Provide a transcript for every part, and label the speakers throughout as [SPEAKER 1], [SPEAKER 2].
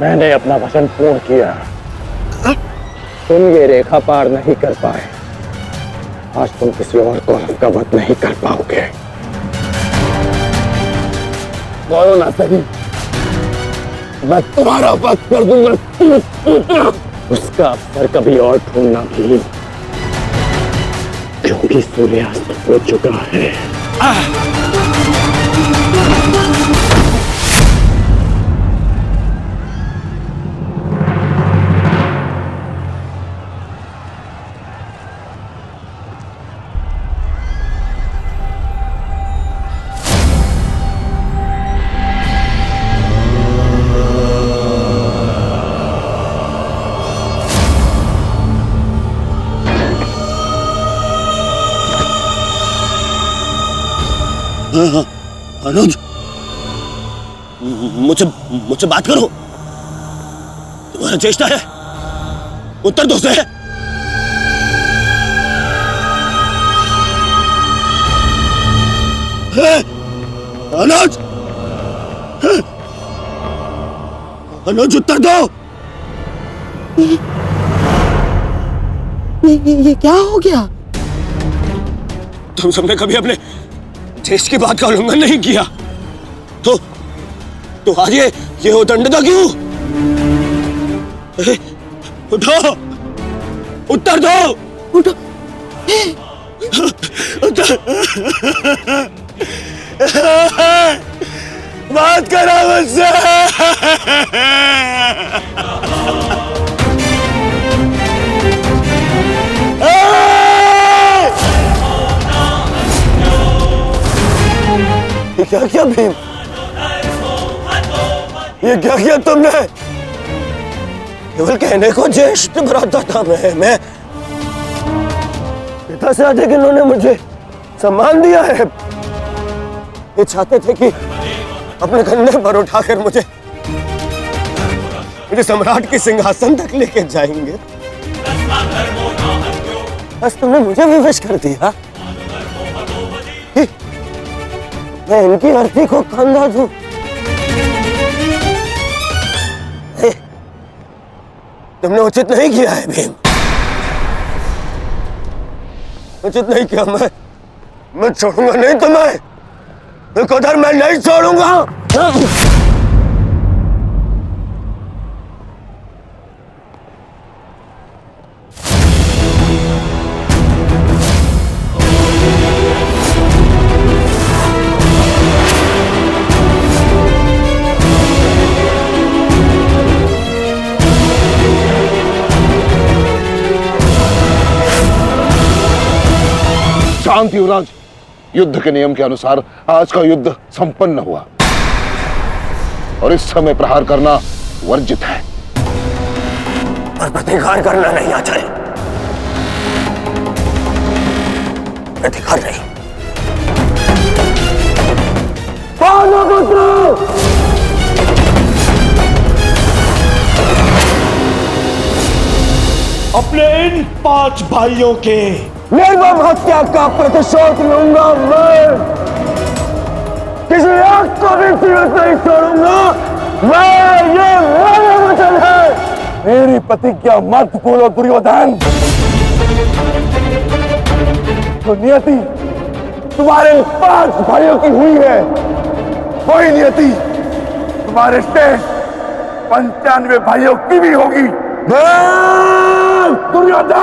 [SPEAKER 1] मैंने अपना वचन पूर्ण किया। तुम ये रेखा पार नहीं कर पाए, आज तुम किसी और को का वध नहीं कर पाओगे। बोलो ना सही, मैं तुम्हारा वध कर दूंगा। उसका अवसर कभी और ढूंढना भी, क्योंकि सूर्यास्त हो चुका है।
[SPEAKER 2] अनुज, मुझसे बात करो। तुम्हारा चेष्टा है, उत्तर दो से। अनुज, अनुज उत्तर दो।
[SPEAKER 3] ये क्या हो गया?
[SPEAKER 2] तुम सबने कभी अपने देश की बात का उल्लंघन नहीं किया, तो आज ये उदंडता क्यों? उठो, उत्तर दो।
[SPEAKER 3] उठो।
[SPEAKER 2] बात करो मुझसे। क्या किया भीम? ये क्या किया तुमने? केवल कहने को ज्येष्ठ भ्राता था मैं पिता से अधिक इन्होंने मुझे सम्मान दिया है। ये चाहते थे कि अपने कंधे पर उठाकर मुझे सम्राट के सिंहासन तक लेके जाएंगे। बस तुमने मुझे विवश कर दिया। मैं इनकी अर्थी को कंधा दूं। तुमने उचित नहीं किया है भीम, उचित नहीं किया। मैं छोड़ूंगा नहीं तुम्हें, उधर मैं नहीं छोड़ूंगा।
[SPEAKER 4] शांति युवराज, युद्ध के नियम के अनुसार आज का युद्ध संपन्न हुआ और इस समय प्रहार करना वर्जित है।
[SPEAKER 2] पर प्रतिकार करना नहीं आता है। प्रतिकार नहीं।
[SPEAKER 5] अपने इन 5 भाइयों के
[SPEAKER 2] निर्मम हत्या का प्रतिशोध लूंगा मैं। किसी एक को भी जीवित नहीं छोड़ूंगा मैं। ये मेरा वचन है।
[SPEAKER 4] मेरी प्रतिज्ञा मत भूलो दुर्योधन। तो नियति तुम्हारे 5 भाइयों की हुई है, वही नियति तुम्हारे शेष 95 भाइयों की भी होगी। दुर्योधन!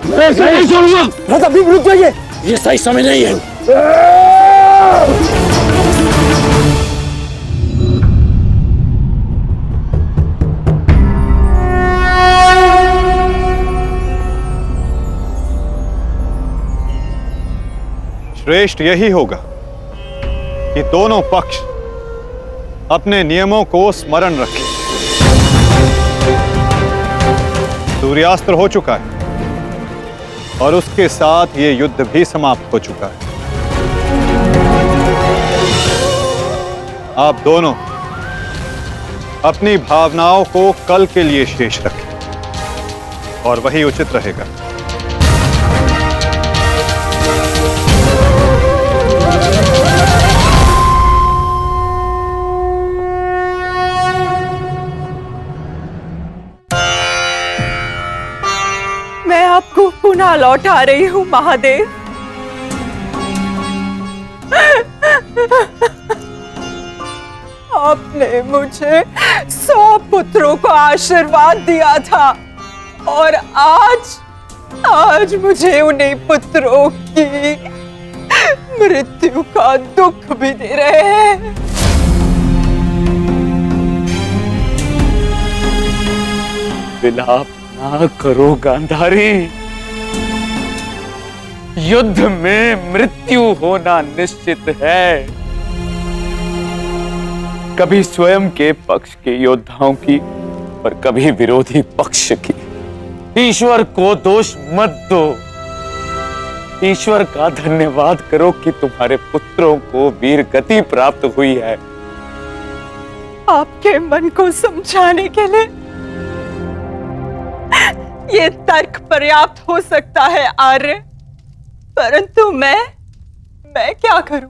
[SPEAKER 2] मैं नहीं छोड़ूंगा।
[SPEAKER 3] राजा भीम रुक जाइए,
[SPEAKER 2] ये सही समय नहीं है।
[SPEAKER 6] श्रेष्ठ यही होगा कि दोनों पक्ष अपने नियमों को स्मरण रखें। सूर्यास्त्र हो चुका है और उसके साथ ये युद्ध भी समाप्त हो चुका है। आप दोनों अपनी भावनाओं को कल के लिए शेष रखें और वही उचित रहेगा।
[SPEAKER 7] अपना लौटा रही हूँ महादेव। आपने मुझे 100 पुत्रों को आशीर्वाद दिया था और आज मुझे उन्हीं पुत्रों की मृत्यु का दुख भी दे रहे हैं।
[SPEAKER 8] विलाप ना करो गांधारी, युद्ध में मृत्यु होना निश्चित है। कभी स्वयं के पक्ष के योद्धाओं की और कभी विरोधी पक्ष की। ईश्वर को दोष मत दो, ईश्वर का धन्यवाद करो कि तुम्हारे पुत्रों को वीर गति प्राप्त हुई है।
[SPEAKER 7] आपके मन को समझाने के लिए ये तर्क पर्याप्त हो सकता है आर्य, परंतु मैं क्या करूं?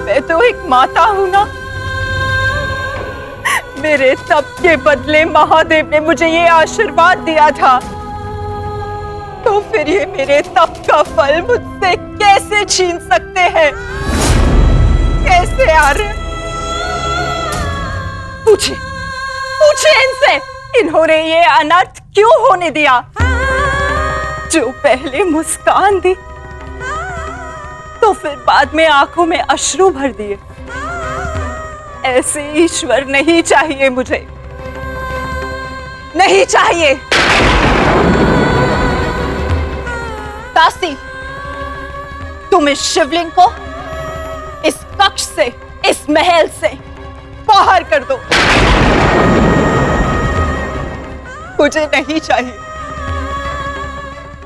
[SPEAKER 7] मैं तो एक माता हूं ना। मेरे तप के बदले महादेव ने मुझे ये आशीर्वाद दिया था, तो फिर ये मेरे तप का फल मुझसे कैसे छीन सकते हैं? कैसे आर्य? पूछिए इनसे, इन्होंने ये अनर्थ क्यों होने दिया? जो पहले मुस्कान दी तो फिर बाद में आंखों में अश्रु भर दिए। ऐसे ईश्वर नहीं चाहिए मुझे, नहीं चाहिए। दासी, तुम इस शिवलिंग को इस कक्ष से, इस महल से बाहर कर दो। मुझे नहीं चाहिए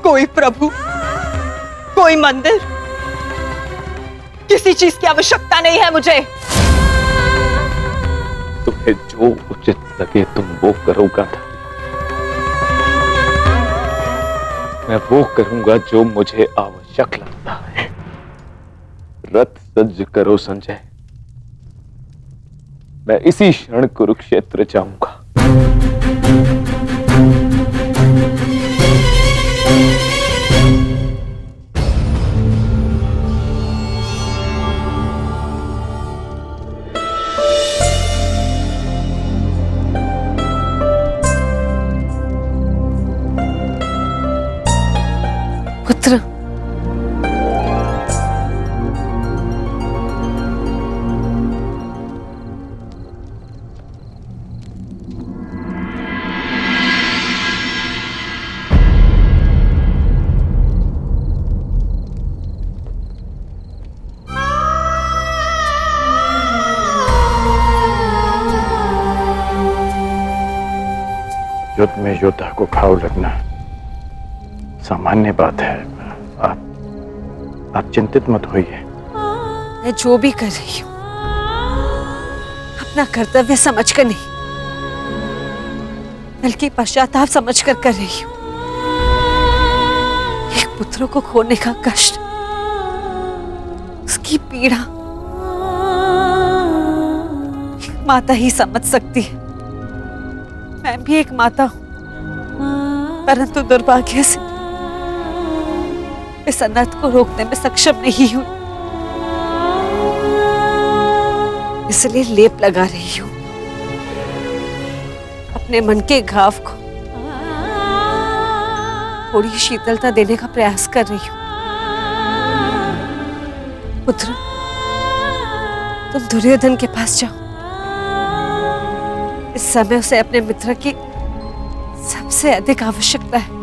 [SPEAKER 7] कोई प्रभु, कोई मंदिर, किसी चीज की आवश्यकता नहीं है मुझे।
[SPEAKER 8] तुम्हें जो उचित लगे तुम वो करोगा। मैं वो करूंगा जो मुझे आवश्यक लगता है। रथ सज्ज करो संजय, मैं इसी क्षण कुरुक्षेत्र जाऊंगा।
[SPEAKER 3] पुत्र,
[SPEAKER 1] युद्ध में योद्धा को घाव लगना सामान्य बात है। आप चिंतित मत होइए।
[SPEAKER 3] मैं जो भी कर रही हूं अपना कर्तव्य समझकर नहीं, बल्कि पश्चाताप समझकर कर रही हूं। एक पुत्र को खोने का कष्ट, उसकी पीड़ा एक माता ही समझ सकती है। मैं भी एक माता हूं, परंतु दुर्भाग्य से इस अनर्थ को रोकने में सक्षम नहीं हूं। इसलिए लेप लगा रही हूं, अपने मन के घाव को थोड़ी शीतलता देने का प्रयास कर रही हूं। पुत्र, तुम दुर्योधन के पास जाओ। इस समय उसे अपने मित्र की सबसे अधिक आवश्यकता है।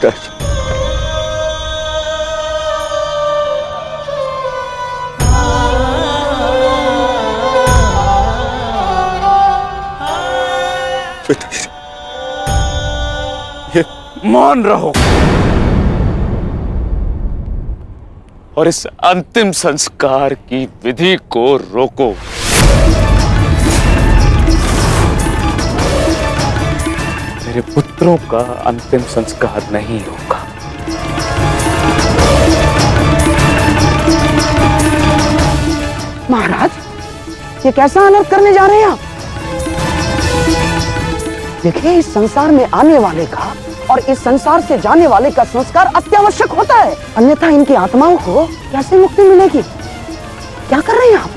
[SPEAKER 1] पिताजी। पिताजी, ये
[SPEAKER 8] मौन रहो और इस अंतिम संस्कार की विधि को रोको। मेरे पुत्रों का अंतिम संस्कार नहीं होगा।
[SPEAKER 2] महाराज, ये कैसा अनर्थ करने जा रहे हैं आप? देखिए, इस संसार में आने वाले का और इस संसार से जाने वाले का संस्कार अत्यावश्यक होता है, अन्यथा इनकी आत्माओं को कैसे मुक्ति मिलेगी? क्या कर रहे हैं आप?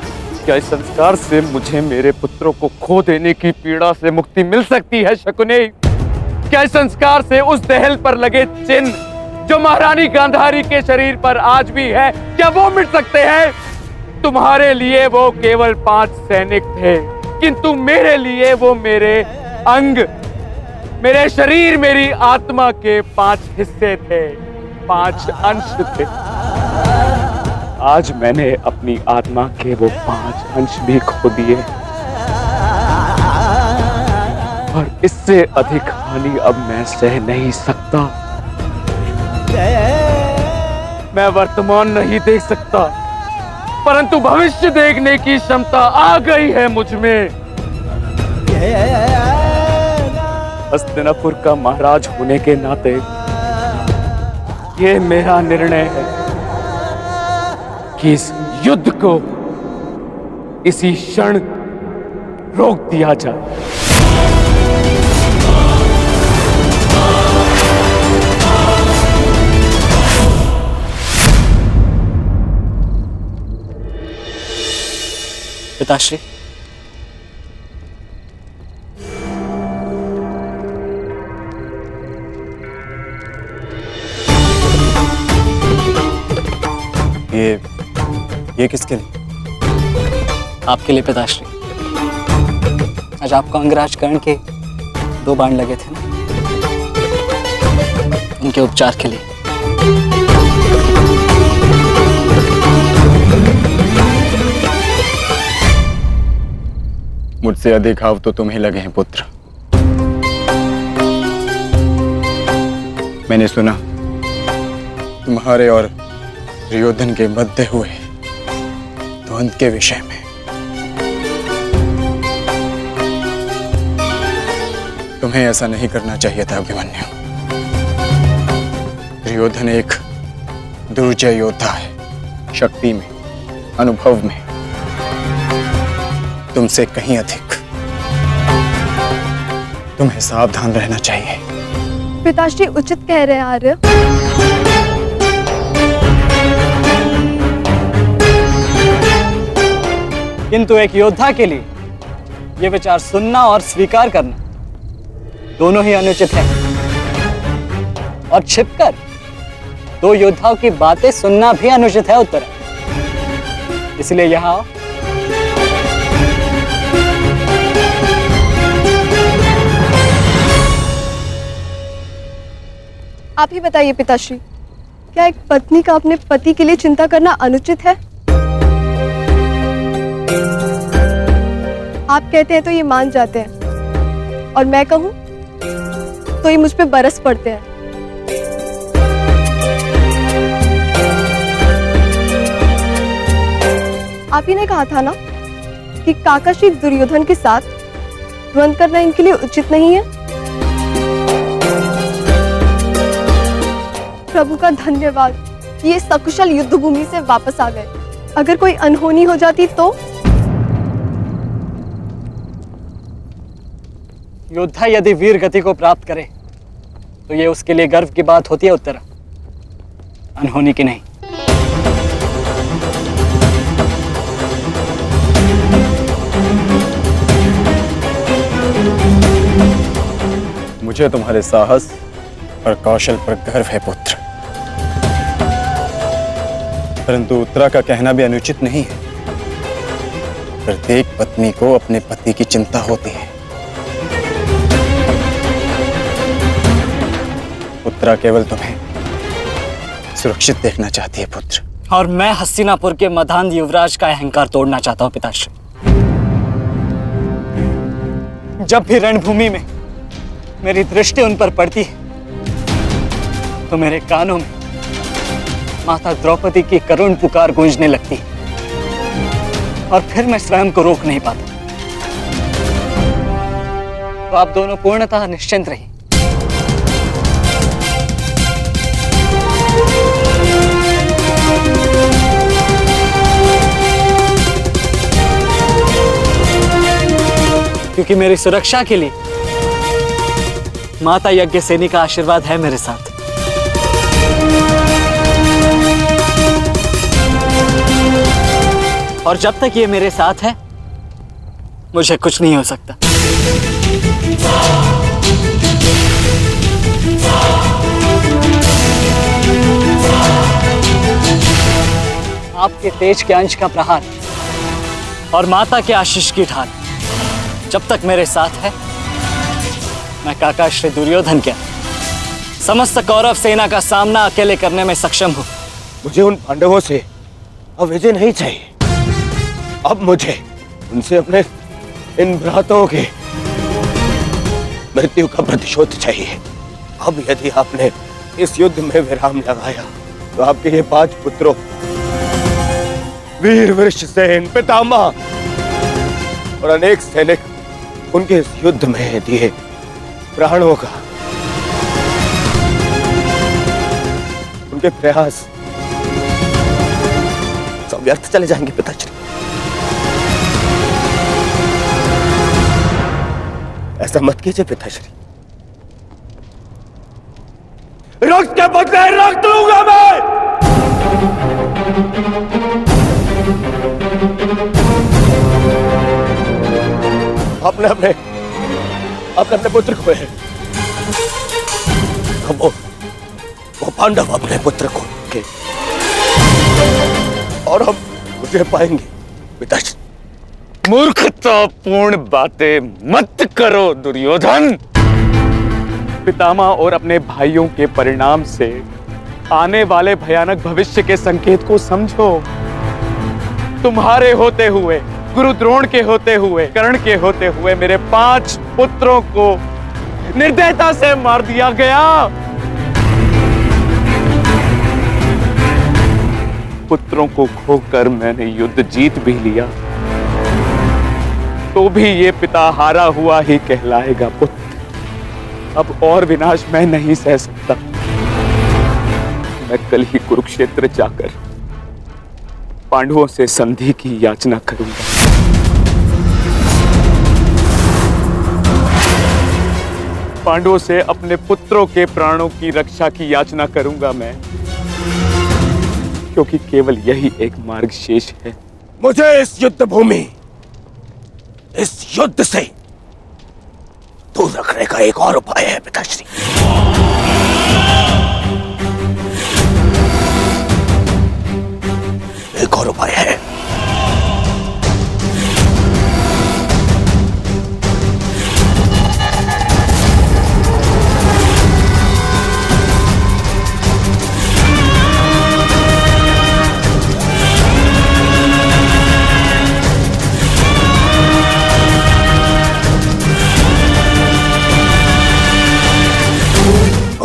[SPEAKER 8] क्या इस संस्कार से मुझे मेरे पुत्रों को खो देने की पीड़ा से मुक्ति मिल सकती है शकुनी? क्या इस संस्कार से उस दहल पर लगे चिन्ह जो महारानी गांधारी के शरीर पर आज भी है, क्या वो मिट सकते हैं? तुम्हारे लिए वो केवल 5 सैनिक थे, किंतु मेरे लिए वो मेरे अंग, मेरे शरीर, मेरी आत्मा के 5 हिस्से थे, 5 अंश थे। आज मैंने अपनी आत्मा के वो 5 अंश भी खो दिए और इससे अधिक हानि अब मैं सह नहीं सकता। मैं वर्तमान नहीं देख सकता, परंतु भविष्य देखने की क्षमता आ गई है मुझ में। हस्तिनापुर का महाराज होने के नाते ये मेरा निर्णय है कि इस युद्ध को इसी क्षण रोक दिया जाए।
[SPEAKER 9] पिताश्री,
[SPEAKER 1] ये किसके लिए?
[SPEAKER 9] आपके लिए पिताश्री। आज आपको अंगराज कर्ण के 2 बाण लगे थे ना, उनके उपचार के लिए।
[SPEAKER 1] मुझसे अधिक घाव तो तुम्हें लगे हैं पुत्र। मैंने सुना तुम्हारे और दुर्योधन के मध्य हुए द्वंद्व के विषय में। तुम्हें ऐसा नहीं करना चाहिए था अभिमन्यु। दुर्योधन एक दुर्जय योद्धा है, शक्ति में, अनुभव में तुमसे कहीं अधिक। तुम्हें सावधान रहना चाहिए।
[SPEAKER 10] पिताश्री उचित कह रहे हैं आर्य।
[SPEAKER 9] किंतु एक योद्धा के लिए यह विचार सुनना और स्वीकार करना दोनों ही अनुचित है, और छिपकर 2 योद्धाओं की बातें सुनना भी अनुचित है उत्तर। इसलिए यहां
[SPEAKER 10] आप ही बताइए पिताश्री, क्या एक पत्नी का अपने पति के लिए चिंता करना अनुचित है? आप कहते हैं तो ये मान जाते हैं, और मैं कहूं तो ये मुझ पे बरस पड़ते हैं। आप ही ने कहा था ना कि काका श्री दुर्योधन के साथ द्वंद्व करना इनके लिए उचित नहीं है। प्रभु का धन्यवाद कि ये सकुशल युद्ध भूमि से वापस आ गए। अगर कोई अनहोनी हो जाती तो?
[SPEAKER 9] योद्धा यदि वीर गति को प्राप्त करे तो ये उसके लिए गर्व की बात होती है उत्तरा, अनहोनी की नहीं।
[SPEAKER 1] मुझे तुम्हारे साहस और कौशल पर गर्व है पुत्र, परंतु उत्तरा का कहना भी अनुचित नहीं है। प्रत्येक पत्नी को अपने पति की चिंता होती है।
[SPEAKER 9] सुमित्रा केवल तुम्हें सुरक्षित देखना चाहती है पुत्र, और मैं हस्तिनापुर के मधान युवराज का अहंकार तोड़ना चाहता हूं पिताश्री। जब भी रणभूमि में मेरी दृष्टि उन पर पड़ती है तो मेरे कानों में माता द्रौपदी की करुण पुकार गूंजने लगती है, और फिर मैं स्वयं को रोक नहीं पाता। तो आप दोनों पूर्णतः निश्चिंत रहिए। क्योंकि मेरी सुरक्षा के लिए माता यज्ञसेनी का आशीर्वाद है मेरे साथ। और जब तक ये मेरे साथ है मुझे कुछ नहीं हो सकता। आपके तेज के अंश का प्रहार और माता के आशीष की ढाल जब तक मेरे साथ है, मैं काका श्री दुर्योधन क्या समस्त कौरव सेना का सामना अकेले करने में सक्षम हूं।
[SPEAKER 2] मुझे उन पांडवों से अब विजय नहीं चाहिए। अब मुझे उनसे अपने इन भ्राताओं के मृत्यु का प्रतिशोध चाहिए। अब यदि आपने इस युद्ध में विराम लगाया तो आपके ये 5 पुत्रों वीर वृषसेन, पितामह और अनेक सैनिक उनके इस युद्ध में दिए प्राणों का, उनके प्रयास सब व्यर्थ चले जाएंगे पिताश्री। ऐसा मत कीजिए पिताश्री। रक्त के बदले रक्त लूंगा मैं। अपने अपने अपने अपने पुत्र खोए हैं। वो पांडव अपने पुत्र को के और हम उसे पाएंगे पिताश्री।
[SPEAKER 8] मूर्खतापूर्ण बातें मत करो दुर्योधन। पितामह और अपने भाइयों के परिणाम से आने वाले भयानक भविष्य के संकेत को समझो। तुम्हारे होते हुए, गुरु द्रोण के होते हुए, कर्ण के होते हुए मेरे 5 पुत्रों को निर्दयता से मार दिया गया। पुत्रों को खोकर मैंने युद्ध जीत भी लिया, तो भी ये पिता हारा हुआ ही कहलाएगा पुत्र। अब और विनाश मैं नहीं सह सकता। मैं कल ही कुरुक्षेत्र जाकर पांडवों से संधि की याचना करूंगा। पांडवों से अपने पुत्रों के प्राणों की रक्षा की याचना करूंगा मैं, क्योंकि केवल यही एक मार्ग शेष है।
[SPEAKER 2] मुझे इस युद्ध भूमि, इस युद्ध से दूर रखने का एक और उपाय है पिताश्री। एक और उपाय है।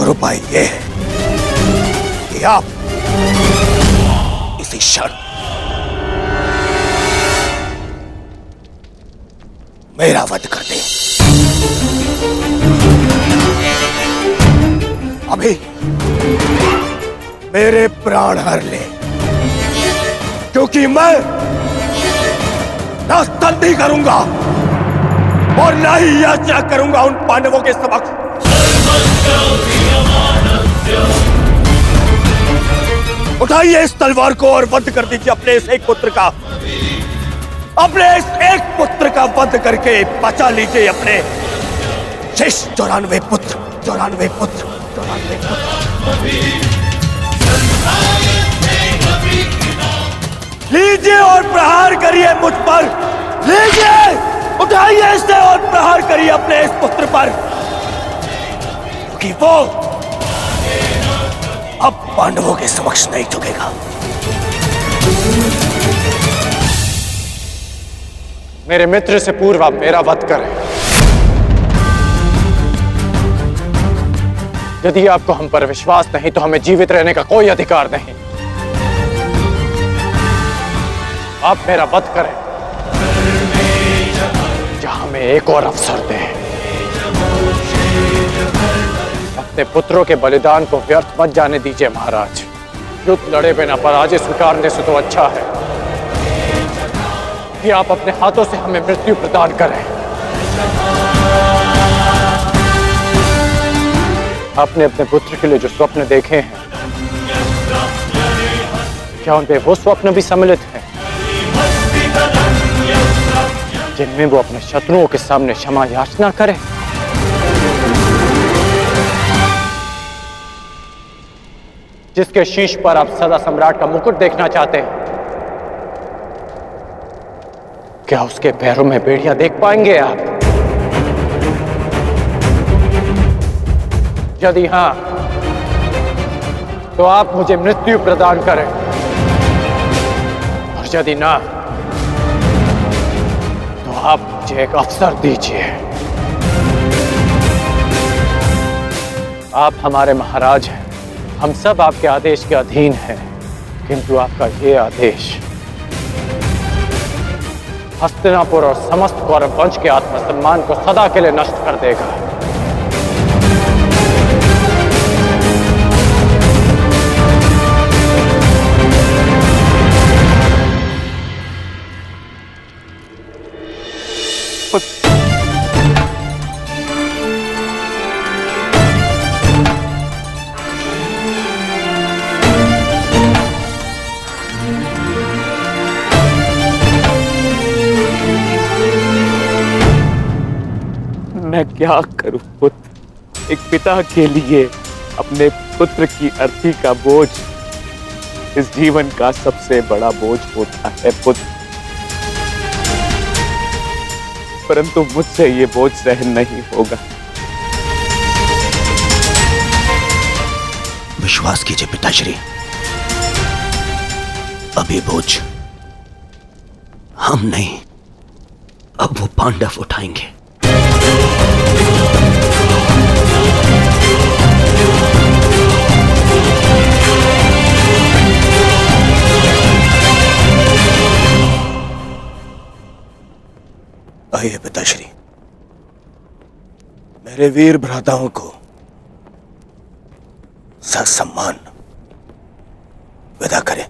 [SPEAKER 2] उपाय ये है कि आप इसी क्षण मेरा वध कर दें। अभी मेरे प्राण हर ले, क्योंकि मैं ना संधि करूंगा और ना ही याचना करूंगा उन पांडवों के समक्ष। उठाइए इस तलवार को और वध कर दीजिए अपने इस एक पुत्र का। अपने इस एक पुत्र का वध करके बचा लीजिए अपने शेष 94 पुत्र। लीजिए और प्रहार करिए मुझ पर। लीजिए, उठाइए इसे और प्रहार करिए अपने इस पुत्र पर, क्योंकि वो अब पांडवों के समक्ष नहीं झुकेगा।
[SPEAKER 1] मेरे मित्र से पूर्व आप मेरा वध करें। यदि आपको हम पर विश्वास नहीं तो हमें जीवित रहने का कोई अधिकार नहीं। आप मेरा वध करें या हमें एक और अवसर दें। अपने पुत्रों के बलिदान को व्यर्थ मत जाने दीजिए महाराज। युद्ध लड़े बिना पराजय स्वीकारने से तो अच्छा है कि आप अपने हाथों से हमें मृत्यु प्रदान करें। आपने अपने पुत्र के लिए जो स्वप्न देखे हैं, क्या उनपे वो स्वप्न भी सम्मिलित हैं जिनमें वो अपने शत्रुओं के सामने क्षमा याचना करे? जिसके शीश पर आप सदा सम्राट का मुकुट देखना चाहते हैं, क्या उसके पैरों में बेड़ियां देख पाएंगे आप? यदि हां, तो आप मुझे मृत्यु प्रदान करें, और यदि ना, तो आप मुझे एक अवसर दीजिए। आप हमारे महाराज हैं, हम सब आपके आदेश के अधीन हैं, किंतु आपका ये आदेश हस्तिनापुर और समस्त कौरव वंश के आत्मसम्मान को सदा के लिए नष्ट कर देगा।
[SPEAKER 8] मैं क्या करूं पुत्र? एक पिता के लिए अपने पुत्र की अर्थी का बोझ इस जीवन का सबसे बड़ा बोझ होता है पुत्र, परंतु मुझसे ये बोझ सहन नहीं होगा।
[SPEAKER 2] विश्वास कीजिए पिताश्री, अब ये बोझ हम नहीं, अब वो पांडव उठाएंगे। आइए पिताश्री, मेरे वीर भ्राताओं को ससम्मान विदा करें।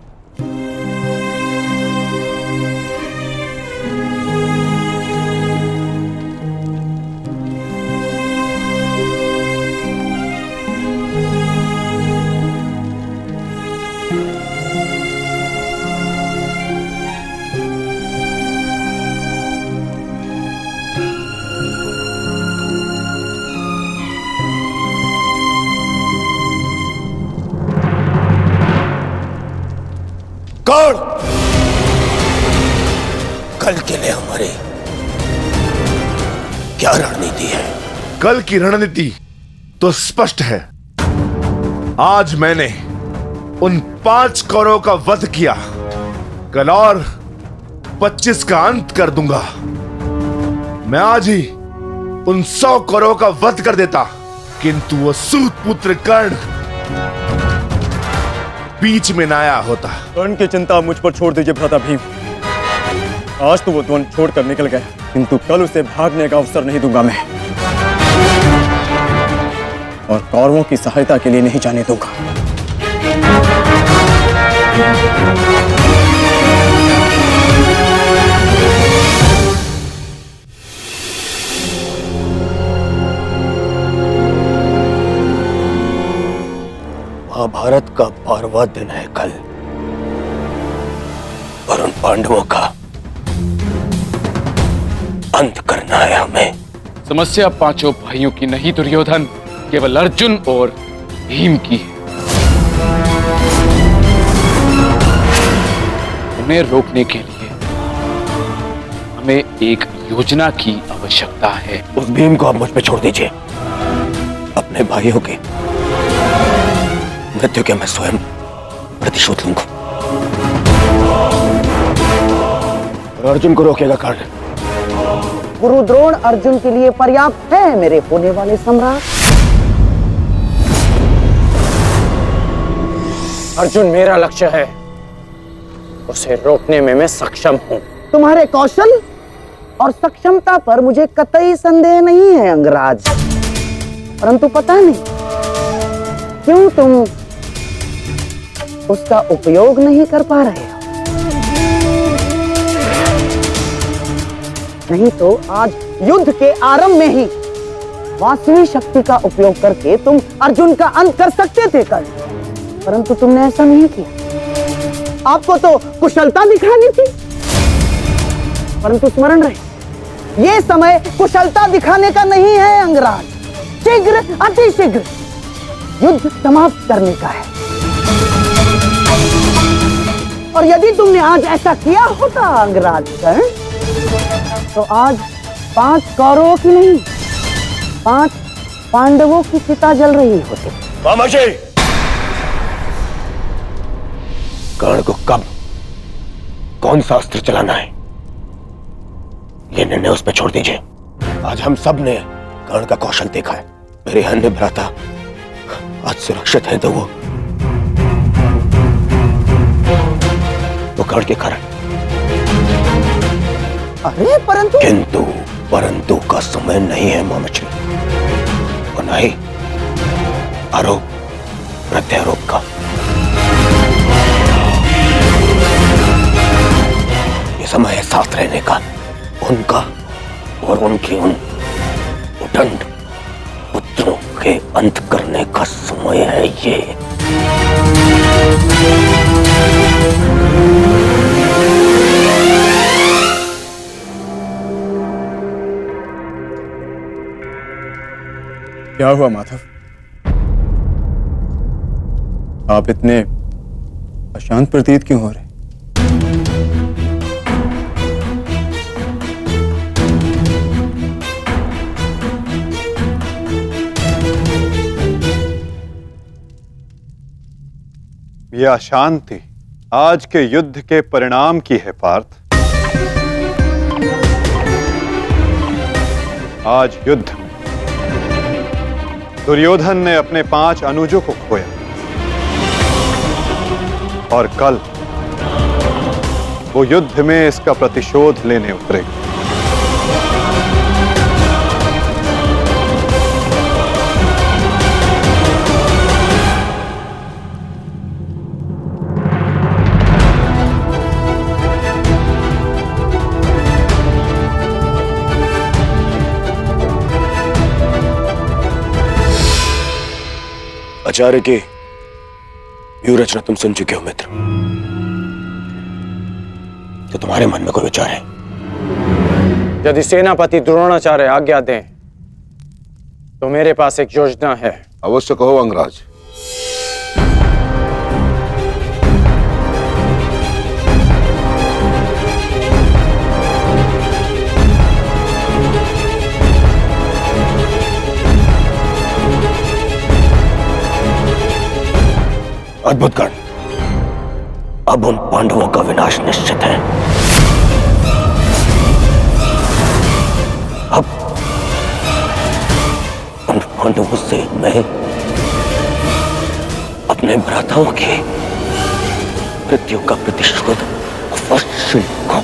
[SPEAKER 2] कौन कल के लिए हमारी क्या रणनीति है?
[SPEAKER 4] कल की रणनीति तो स्पष्ट है। आज मैंने उन 5 कौरवों का वध किया, कल और 25 का अंत कर दूंगा। मैं आज ही उन 100 कौरवों का वध कर देता, किंतु वो सूत पुत्र कर्ण बीच में न आया होता।
[SPEAKER 9] कर्ण की चिंता मुझ पर छोड़ दीजिए भ्राता भीम। आज तो वो वन छोड़कर निकल गया, किंतु कल उसे भागने का अवसर नहीं दूंगा मैं, और कौरवों की सहायता के लिए नहीं जाने दूंगा।
[SPEAKER 2] महाभारत का 12वां दिन है कल, और उन पांडवों का अंत करना है हमें।
[SPEAKER 8] समस्या 5 भाइयों की नहीं दुर्योधन, केवल अर्जुन और भीम की है। उन्हें रोकने के लिए हमें एक योजना की आवश्यकता है।
[SPEAKER 2] उस भीम को आप मुझ पे छोड़ दीजिए। अपने भाइयों के
[SPEAKER 1] मृत्यु के मैं स्वयं प्रतिशोध लूंगा। और अर्जुन को रोकेगा कर्ण।
[SPEAKER 11] गुरु द्रोण अर्जुन के लिए पर्याप्त है मेरे होने वाले सम्राट।
[SPEAKER 1] अर्जुन मेरा लक्ष्य है, उसे रोकने में मैं सक्षम हूं।
[SPEAKER 11] तुम्हारे कौशल और सक्षमता पर मुझे कतई संदेह नहीं है अंगराज, परंतु पता नहीं क्यों तुम उसका उपयोग नहीं कर पा रहे हो। नहीं तो आज युद्ध के आरंभ में ही वास्तविक शक्ति का उपयोग करके तुम अर्जुन का अंत कर सकते थे कर्ण, परंतु तुमने ऐसा नहीं किया। आपको तो कुशलता दिखानी थी, परंतु स्मरण रहे, ये समय कुशलता दिखाने का नहीं है अंगराज। शीघ्र अतिशीघ्र युद्ध समाप्त करने का है। और यदि तुमने आज ऐसा किया होता अंगराज कर्ण, तो आज 5 कौरवों की नहीं 5 पांडवों की चिता जल रही होती।
[SPEAKER 1] मामाजी, कर्ण को कब कौन सा अस्त्र चलाना है, यह निर्णय उस पर छोड़ दीजिए। आज हम सब ने कर्ण का कौशल देखा है। मेरे अन्य भ्राता आज सुरक्षित है तो वो कर्ण के कारण।
[SPEAKER 11] अरे
[SPEAKER 1] परंतु का समय नहीं है मामाजी, और न ही आरोप प्रत्यारोप का। ये समय है साथ रहने का, उनका और उनके उन उदंड पुत्रों के अंत करने का समय है ये।
[SPEAKER 12] क्या हुआ माधव? आप इतने अशांत प्रतीत क्यों हो रहे?
[SPEAKER 6] यह अशांति आज के युद्ध के परिणाम की है पार्थ। आज युद्ध में दुर्योधन ने अपने 5 अनुजों को खोया, और कल वो युद्ध में इसका प्रतिशोध लेने उतरेगा।
[SPEAKER 1] आचार्य की व्यूह रचना तुम सुन चुके हो मित्र, तो तुम्हारे मन में कोई विचार है?
[SPEAKER 13] यदि सेनापति द्रोणाचार्य आज्ञा दें तो मेरे पास एक योजना है।
[SPEAKER 14] अवश्य कहो अंगराज।
[SPEAKER 1] अद्भुत कर्ण, अब उन पांडवों का विनाश निश्चित है। अब उन पांडवों से मैं अपने भ्राताओं की मृत्यु का प्रतिशोध अवश्य लूंगा।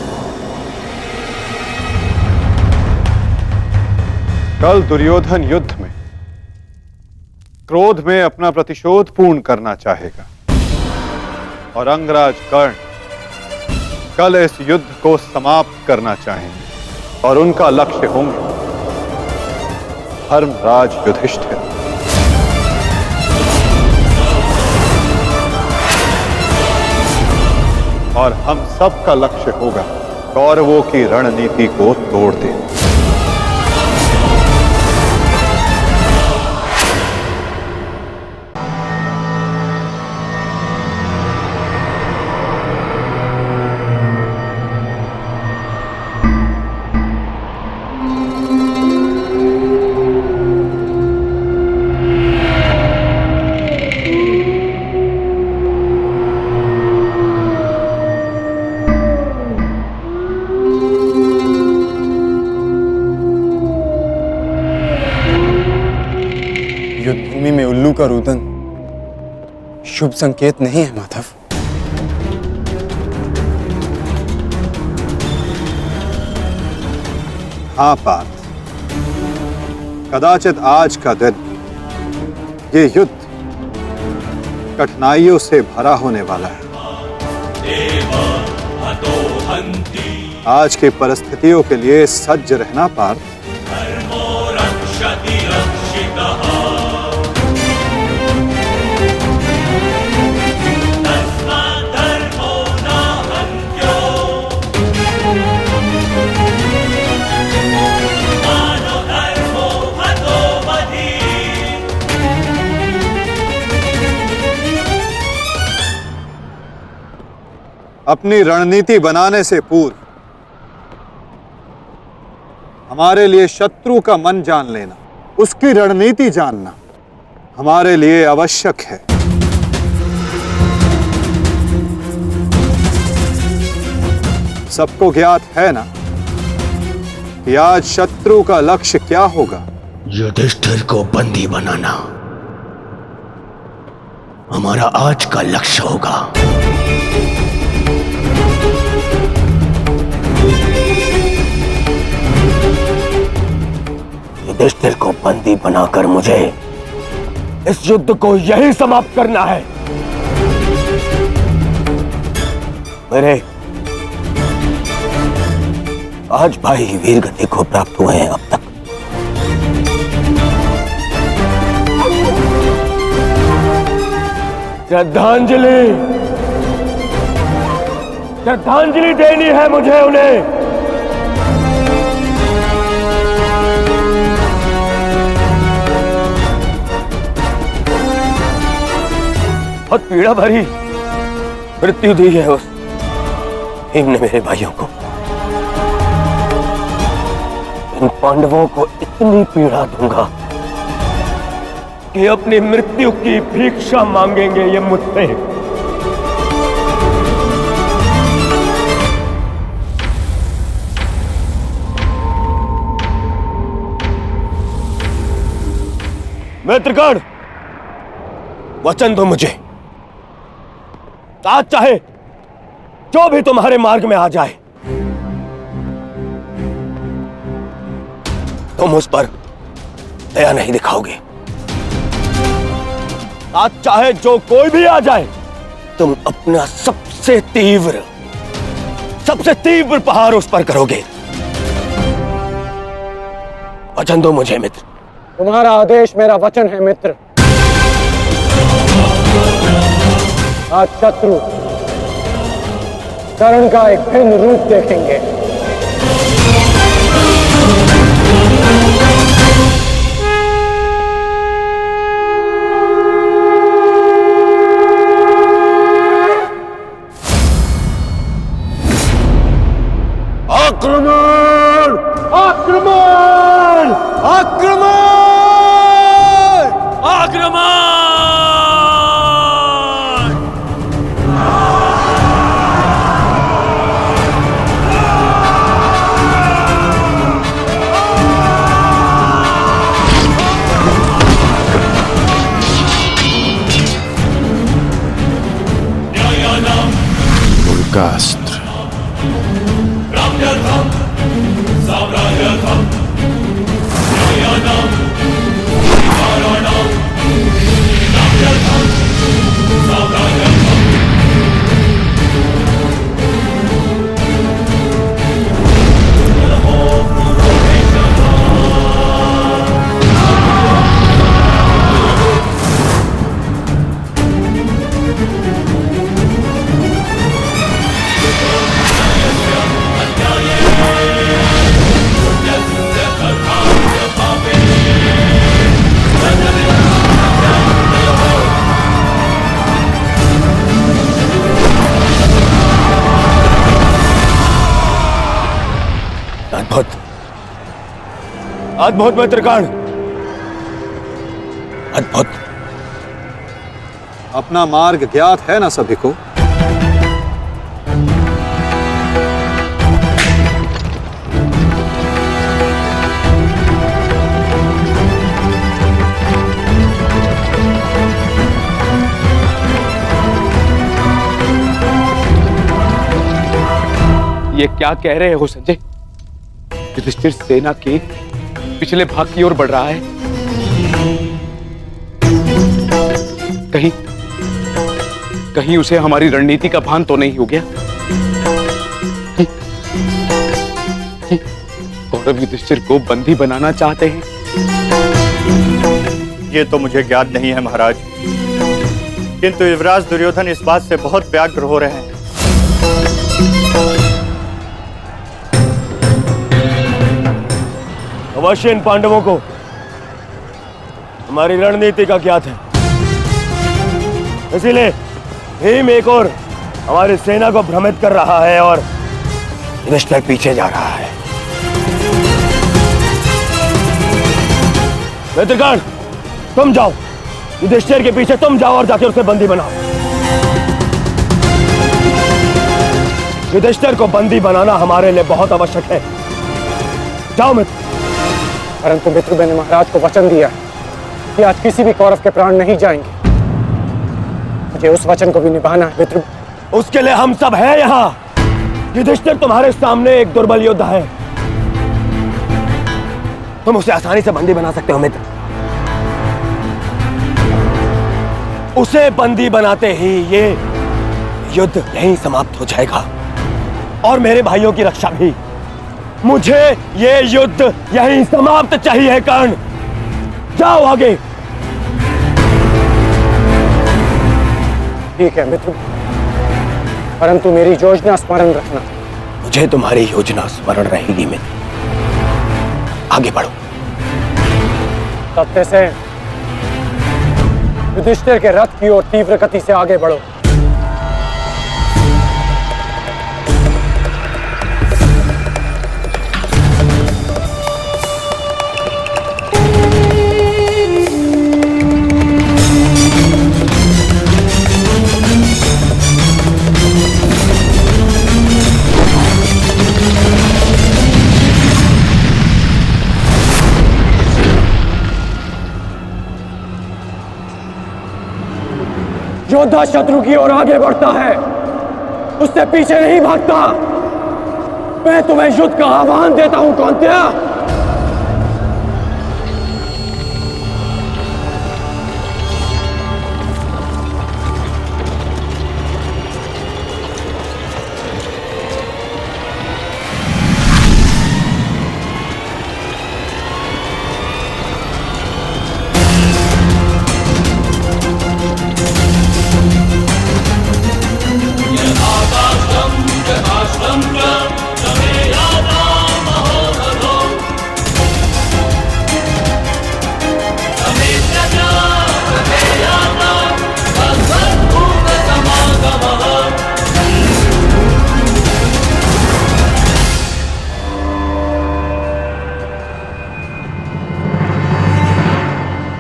[SPEAKER 6] कल दुर्योधन युद्ध में क्रोध में अपना प्रतिशोध पूर्ण करना चाहेगा, और अंगराज कर्ण कल इस युद्ध को समाप्त करना चाहेंगे, और उनका लक्ष्य होंगे धर्मराज युधिष्ठिर। और हम सब का लक्ष्य होगा कौरवों की रणनीति को तोड़ देना।
[SPEAKER 12] युद्ध भूमि में उल्लू का रुदन शुभ संकेत नहीं है माधव।
[SPEAKER 6] हाँ पार्थ, कदाचित आज का दिन ये युद्ध कठिनाइयों से भरा होने वाला है। आज की परिस्थितियों के लिए सज्ज रहना पार्थ। अपनी रणनीति बनाने से पूर्व हमारे लिए शत्रु का मन जान लेना, उसकी रणनीति जानना हमारे लिए आवश्यक है। सबको ज्ञात है ना कि आज शत्रु का लक्ष्य क्या होगा?
[SPEAKER 1] युधिष्ठिर को बंदी बनाना हमारा आज का लक्ष्य होगा। युधिष्ठिर को बंदी बनाकर मुझे इस युद्ध को यही समाप्त करना है। मेरे आज भाई वीर गति को प्राप्त हुए हैं। अब तक श्रद्धांजलि देनी है मुझे उन्हें। बहुत पीड़ा भरी मृत्यु दी है उस भीम ने मेरे भाइयों को। इन पांडवों को इतनी पीड़ा दूंगा कि अपनी मृत्यु की भिक्षा मांगेंगे ये मुझसे। मित्रगण, वचन दो मुझे, आज चाहे जो भी तुम्हारे मार्ग में आ जाए तुम उस पर दया नहीं दिखाओगे। आज चाहे जो कोई भी आ जाए तुम अपना सबसे तीव्र प्रहार उस पर करोगे। वचन दो मुझे मित्र।
[SPEAKER 13] तुम्हारा आदेश मेरा वचन है मित्र। आज शत्रु कर्ण का एक भिन्न रूप देखेंगे।
[SPEAKER 2] आक्रमण! आक्रमण! आक्रमण! आक्रमण!
[SPEAKER 4] उनका अस्त्र
[SPEAKER 1] अद्भुत मित्रगण, अद्भुत।
[SPEAKER 6] अपना मार्ग ज्ञात है ना सभी को?
[SPEAKER 8] ये क्या कह रहे हो संजय? युधिष्ठिर सेना के पिछले भाग की ओर बढ़ रहा है। कहीं उसे हमारी रणनीति का भान तो नहीं हो गया कि कौरव युधिष्ठिर को बंदी बनाना चाहते हैं?
[SPEAKER 14] ये तो मुझे ज्ञात नहीं है महाराज, किंतु युवराज दुर्योधन इस बात से बहुत व्यग्र हो रहे हैं।
[SPEAKER 2] अवश्य इन पांडवों को हमारी रणनीति का ज्ञात है, इसीलिए भीम एक और हमारी सेना को भ्रमित कर रहा है और युधिष्ठिर पीछे जा रहा है। मित्रगण, तुम जाओ, युधिष्ठिर के पीछे तुम जाओ और जाके उसे बंदी बनाओ। युधिष्ठिर को बंदी बनाना हमारे लिए बहुत आवश्यक है। जाओ मित्र।
[SPEAKER 13] परंतु मित्र, मैंने महाराज को वचन दिया कि आज किसी भी कौरव के प्राण नहीं जाएंगे। मुझे उस वचन को भी निभाना है मित्र।
[SPEAKER 2] उसके लिए हम सब हैं यहाँ। युधिष्ठिर तुम्हारे सामने एक दुर्बल योद्धा है, तुम उसे आसानी से बंदी बना सकते हो मित्र। उसे बंदी बनाते ही ये युद्ध यहीं समाप्त हो जाएगा और मेरे भाइयों की रक्षा भी। मुझे ये युद्ध यहीं समाप्त चाहिए। कर्ण, जाओ आगे।
[SPEAKER 13] ठीक है मित्र, परंतु मेरी योजना स्मरण रखना।
[SPEAKER 2] मुझे तुम्हारी योजना स्मरण रहेगी मित्र। आगे बढ़ो।
[SPEAKER 13] तब से युधिष्ठिर के रथ की ओर तीव्र गति से आगे बढ़ो। योद्धा शत्रु की ओर आगे बढ़ता है, उससे पीछे नहीं भागता। मैं तुम्हें युद्ध का आह्वान देता हूं कौन्तेय।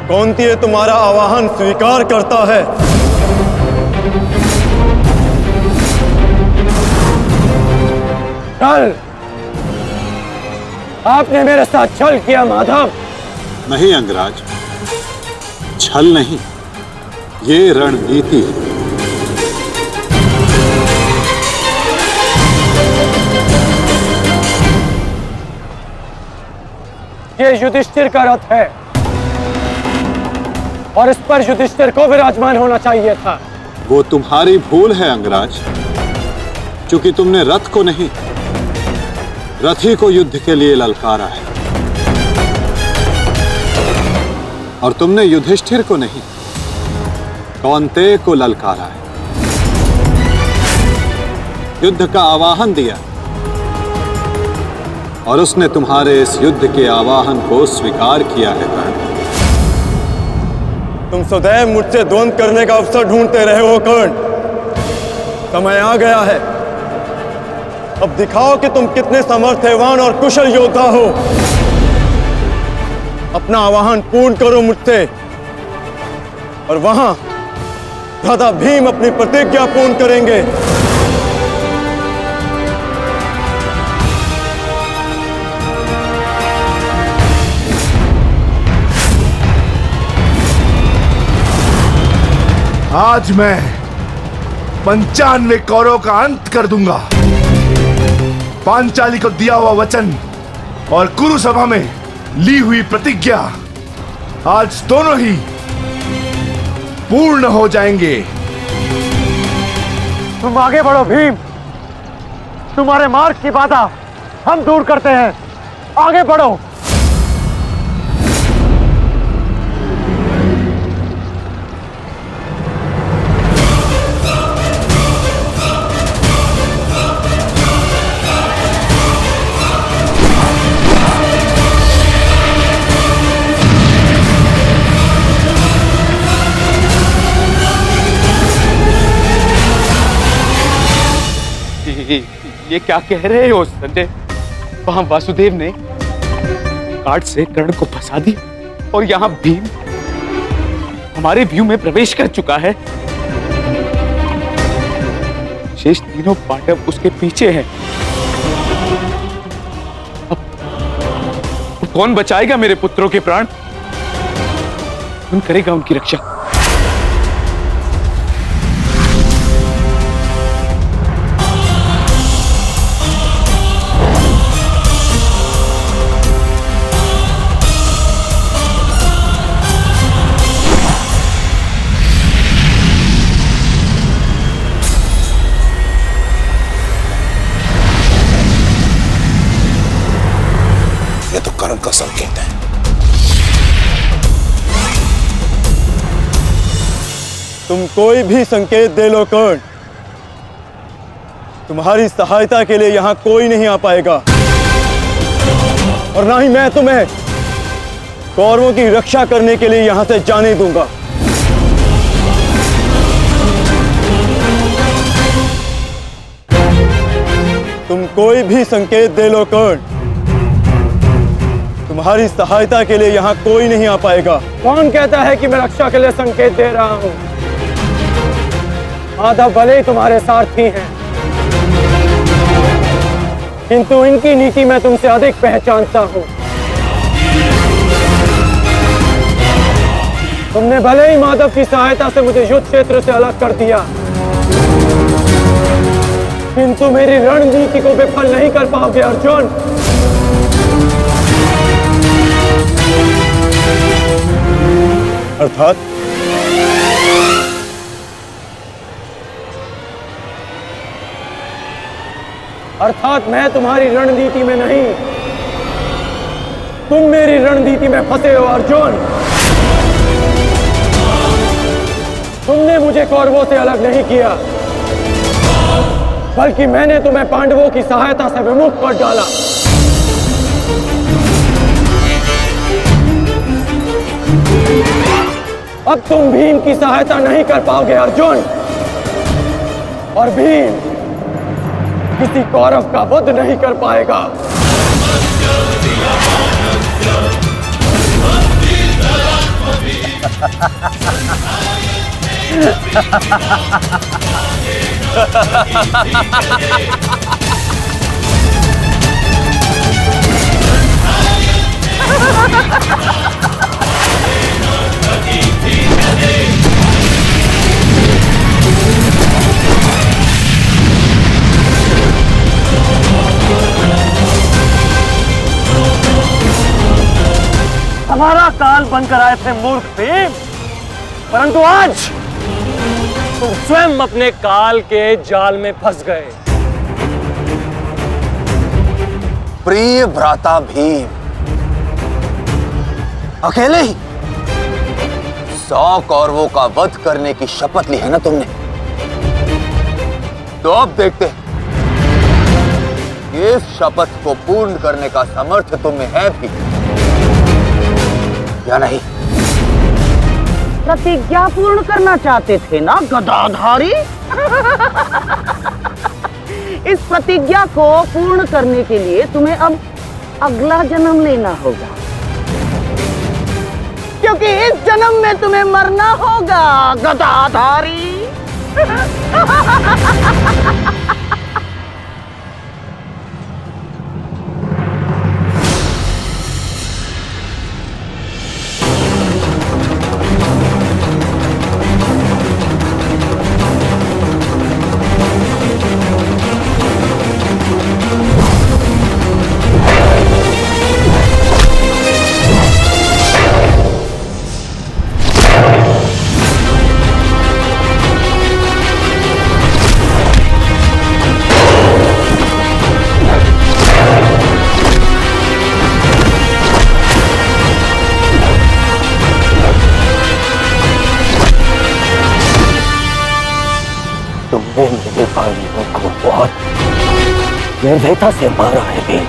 [SPEAKER 14] कौन्तेय तुम्हारा आवाहन स्वीकार करता है।
[SPEAKER 13] कल आपने मेरे साथ छल किया माधव।
[SPEAKER 6] नहीं अंगराज, छल नहीं, ये रणनीति है।
[SPEAKER 13] ये युधिष्ठिर का रथ है और इस पर युधिष्ठिर को विराजमान होना चाहिए था।
[SPEAKER 6] वो तुम्हारी भूल है अंगराज, क्योंकि तुमने रथ को नहीं, रथी को युद्ध के लिए ललकारा है। और तुमने युधिष्ठिर को नहीं, कौन्तेय को ललकारा है, युद्ध का आवाहन दिया और उसने तुम्हारे इस युद्ध के आवाहन को स्वीकार किया है। कर्ण,
[SPEAKER 14] तुम सदैव मुझसे द्वंद्व करने का अवसर ढूंढते रहे हो कर्ण। समय आ गया है, अब दिखाओ कि तुम कितने समर्थवान और कुशल योद्धा हो। अपना आवाहन पूर्ण करो मुझसे और वहां भ्राता भीम अपनी प्रतिज्ञा पूर्ण करेंगे।
[SPEAKER 4] आज मैं 95 कौरवों का अंत कर दूंगा। पांचाली को दिया हुआ वचन और कुरु सभा में ली हुई प्रतिज्ञा आज दोनों ही पूर्ण हो जाएंगे।
[SPEAKER 13] तुम आगे बढ़ो भीम, तुम्हारे मार्ग की बाधा हम दूर करते हैं, आगे बढ़ो।
[SPEAKER 8] ये क्या कह रहे हो संजय? वहां वासुदेव ने कार्ड से कर्ण को फंसा दिया और यहाँ भीम हमारे व्यू में प्रवेश कर चुका है। शेष तीनों पांडव उसके पीछे हैं। अब कौन बचाएगा मेरे पुत्रों के प्राण? कौन करेगा उनकी रक्षा?
[SPEAKER 1] कर्ण का संकेत है।
[SPEAKER 14] तुम कोई भी संकेत दे लो कर्ण, तुम्हारी सहायता के लिए यहां कोई नहीं आ पाएगा और ना ही मैं तुम्हें कौरवों की रक्षा करने के लिए यहां से जाने दूंगा। तुम कोई भी संकेत दे लो कर्ण, तुम्हारी सहायता के लिए यहां कोई नहीं आ पाएगा।
[SPEAKER 13] कौन कहता है कि मैं रक्षा के लिए संकेत दे रहा हूं? माधव भले ही तुम्हारे सारथी हैं, किंतु इनकी नीति मैं तुमसे अधिक पहचानता हूं। तुमने भले ही माधव की सहायता से मुझे युद्ध क्षेत्र से अलग कर दिया, किंतु मेरी रणनीति को विफल नहीं कर पाओगे अर्जुन। अर्थात मैं तुम्हारी रणनीति में नहीं, तुम मेरी रणनीति में फंसे हो अर्जुन। तुमने मुझे कौरवों से अलग नहीं किया, बल्कि मैंने तुम्हें पांडवों की सहायता से विमुख कर डाला। अब तुम भीम की सहायता नहीं कर पाओगे अर्जुन, और भीम किसी कौरव का वध नहीं कर पाएगा। हमारा काल बनकर आए थे मूर्ख भीम, परंतु आज तुम स्वयं अपने काल के जाल में फंस गए।
[SPEAKER 15] प्रिय भ्राता भीम, अकेले ही 100 कौरवों का वध करने की शपथ ली है ना तुमने? तो अब देखते हैं इस शपथ को पूर्ण करने का सामर्थ्य तुम्हें है भी या नहीं।
[SPEAKER 11] प्रतिज्ञा पूर्ण करना चाहते थे ना गदाधारी? इस प्रतिज्ञा को पूर्ण करने के लिए तुम्हें अब अगला जन्म लेना होगा, क्योंकि इस जन्म में तुम्हें मरना होगा गदाधारी।
[SPEAKER 1] निर्दयता से मारा है भीम।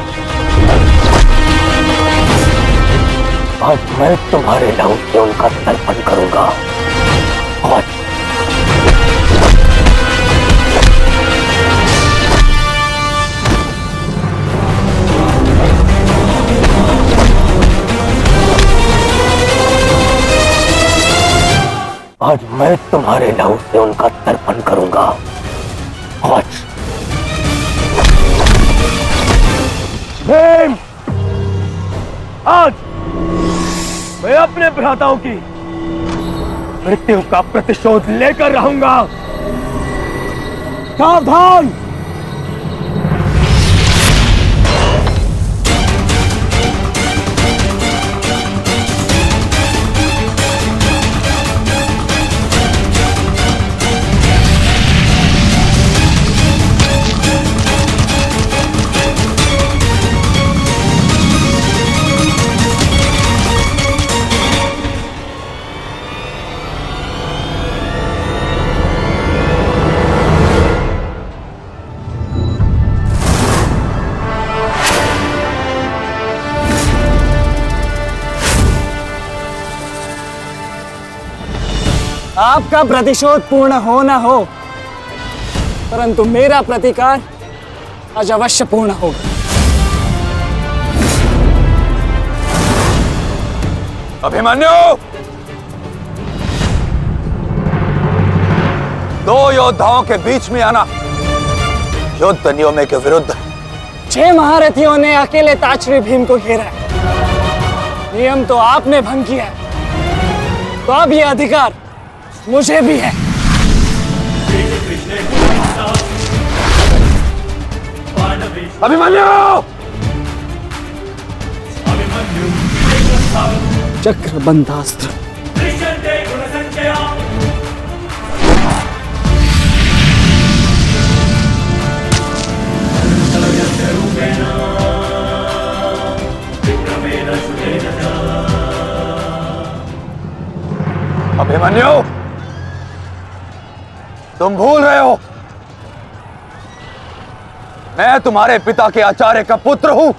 [SPEAKER 1] आज मैं तुम्हारे लहू से उनका तर्पण करूंगा। आज आज मैं तुम्हारे लहू से उनका तर्पण करूंगा। आज
[SPEAKER 2] भीम, आज मैं अपने भ्राताओं की मृत्यु का प्रतिशोध लेकर रहूंगा। सावधान!
[SPEAKER 9] आपका प्रतिशोध पूर्ण हो न हो, परंतु मेरा प्रतिकार आज अवश्य पूर्ण होगा।
[SPEAKER 15] अभिमन्यु, दो योद्धाओं के बीच में आना युद्ध नियमों के विरुद्ध।
[SPEAKER 9] 6 महारथियों ने अकेले ताचरी भीम को घेरा है। नियम तो आपने भंग किया है, तो अब यह अधिकार मुझे भी है।
[SPEAKER 2] अभिमन्यु!
[SPEAKER 9] चक्रबंधास्त्र।
[SPEAKER 15] अभिमन्यु, तुम भूल रहे हो, मैं तुम्हारे पिता के आचार्य का पुत्र हूं।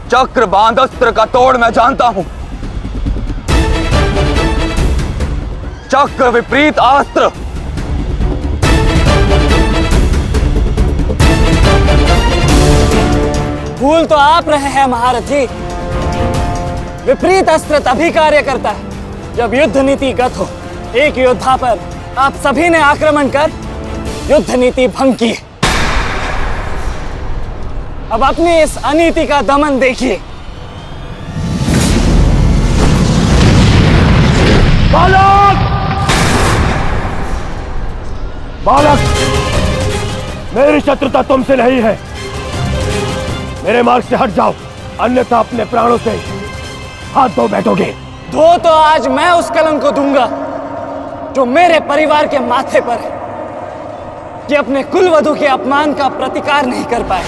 [SPEAKER 15] चक्रबांध अस्त्र का तोड़ मैं जानता हूं। चक्र विपरीत अस्त्र
[SPEAKER 9] भूल तो आप रहे हैं महारथी। विपरीत अस्त्र तभी कार्य करता है जब युद्ध नीति गत हो। एक योद्धा पर आप सभी ने आक्रमण कर युद्ध नीति भंग की। अब अपनी इस अनीति का दमन देखिए।
[SPEAKER 2] बालक! बालक! मेरी शत्रुता तुमसे नहीं है। मेरे मार्ग से हट जाओ, अन्यथा अपने प्राणों से हाथ धो बैठोगे।
[SPEAKER 9] धो तो आज मैं उस कलंक को दूंगा जो मेरे परिवार के माथे पर है, कि अपने कुलवधु के अपमान का प्रतिकार नहीं कर पाए।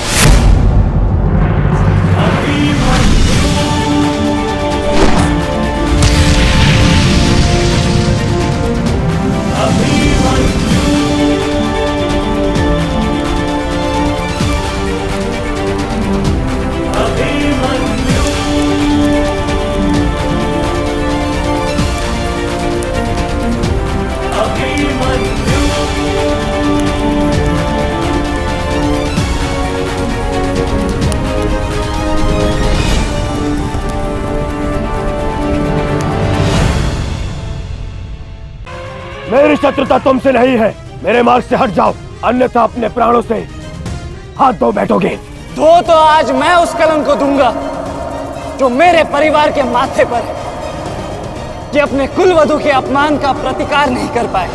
[SPEAKER 2] मेरी शत्रुता तुमसे नहीं है। मेरे मार्ग से हट जाओ, अन्यथा अपने प्राणों से हाथ धो बैठोगे।
[SPEAKER 9] धो तो आज मैं उस कलंक को दूंगा जो मेरे परिवार के माथे पर है, कि अपने कुलवधु के अपमान का प्रतिकार नहीं कर पाए।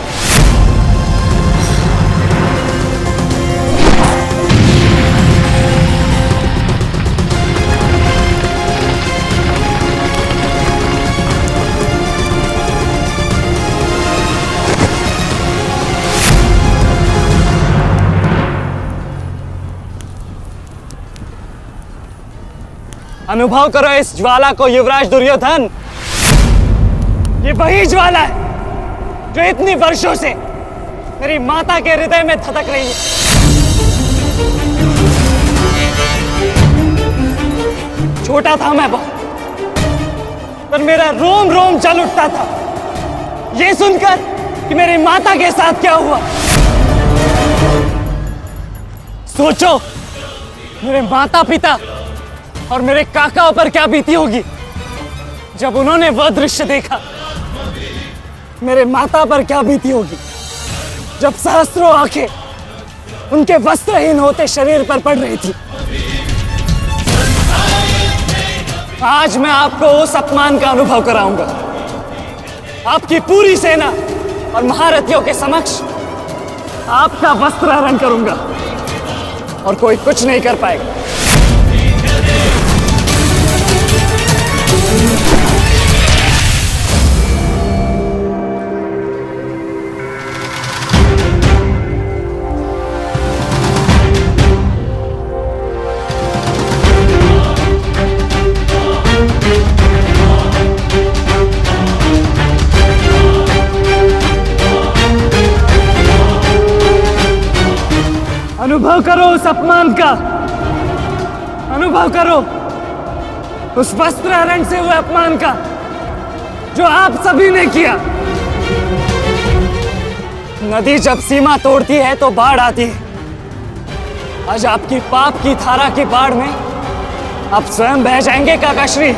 [SPEAKER 9] अनुभव करो इस ज्वाला को युवराज दुर्योधन। ये वही ज्वाला है जो इतनी वर्षों से मेरी माता के हृदय में धधक रही है। छोटा था मैं बहुत, पर मेरा रोम रोम जल उठता था ये सुनकर कि मेरी माता के साथ क्या हुआ। सोचो मेरे माता पिता और मेरे काका पर क्या बीती होगी जब उन्होंने वह दृश्य देखा। मेरे माता पर क्या बीती होगी जब सहस्त्रों आंखें उनके वस्त्रहीन होते शरीर पर पड़ रही थी। आज मैं आपको उस अपमान का अनुभव कराऊंगा। आपकी पूरी सेना और महारथियों के समक्ष आपका वस्त्राहरण करूंगा और कोई कुछ नहीं कर पाएगा। अनुभव करो उस अपमान का, अनुभव करो उस वस्त्राहरण से हुए अपमान का जो आप सभी ने किया। नदी जब सीमा तोड़ती है तो बाढ़ आती है। आज आपकी पाप की धारा की बाढ़ में आप स्वयं बह जाएंगे काकाश्री।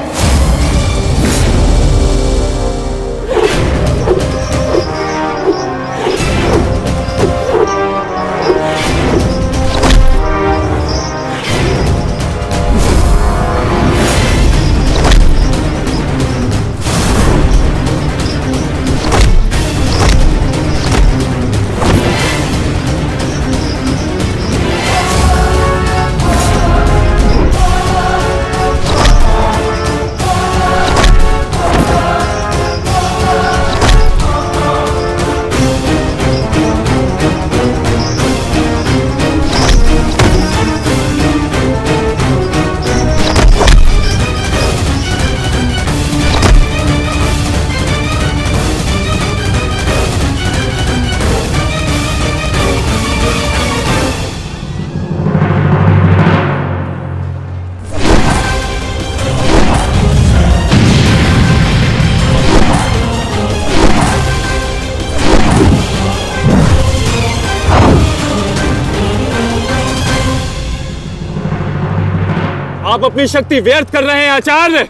[SPEAKER 13] आप अपनी शक्ति व्यर्थ कर रहे हैं आचार्य।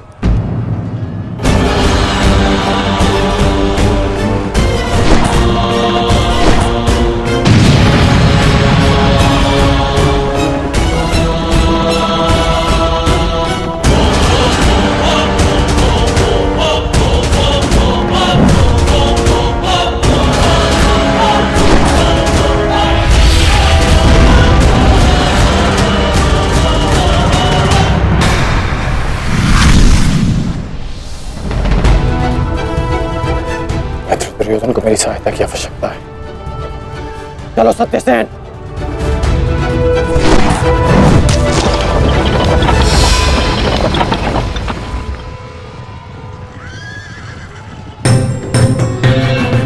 [SPEAKER 9] दुर्योधन को मेरी सहायता की आवश्यकता है। चलो सत्यसेन।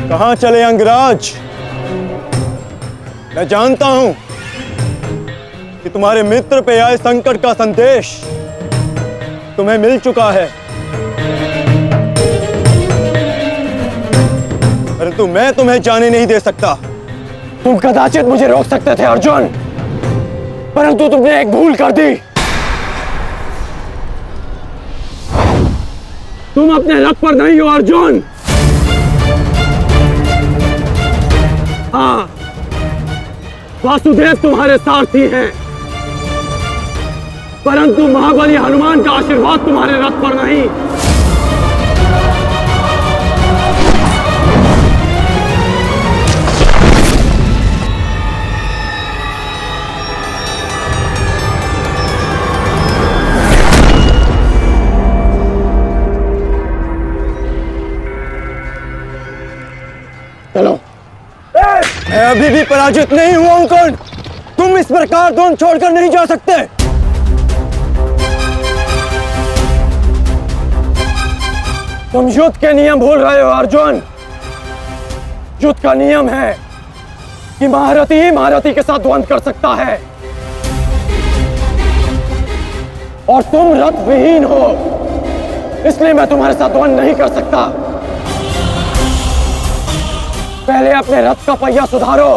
[SPEAKER 14] कहां चले अंगराज? मैं जानता हूं कि तुम्हारे मित्र पे आए संकट का संदेश तुम्हें मिल चुका है, परंतु मैं तुम्हें जाने नहीं दे सकता।
[SPEAKER 13] तुम कदाचित मुझे रोक सकते थे अर्जुन, परंतु तुमने एक भूल कर दी। तुम अपने रथ पर नहीं हो अर्जुन। हाँ, वासुदेव तुम्हारे सारथी हैं, परंतु महाबली हनुमान का आशीर्वाद तुम्हारे रथ पर नहीं।
[SPEAKER 14] चलो। मैं अभी भी पराजित नहीं हुआ हूं कर्ण। तुम इस प्रकार द्रोण छोड़कर नहीं जा सकते।
[SPEAKER 13] तुम युद्ध के नियम भूल रहे हो अर्जुन। युद्ध का नियम है कि महारथी ही महारथी के साथ द्वंद्व कर सकता है। और तुम रथ विहीन हो, इसलिए मैं तुम्हारे साथ द्वंद्व नहीं कर सकता। पहले अपने रथ का पहिया सुधारो,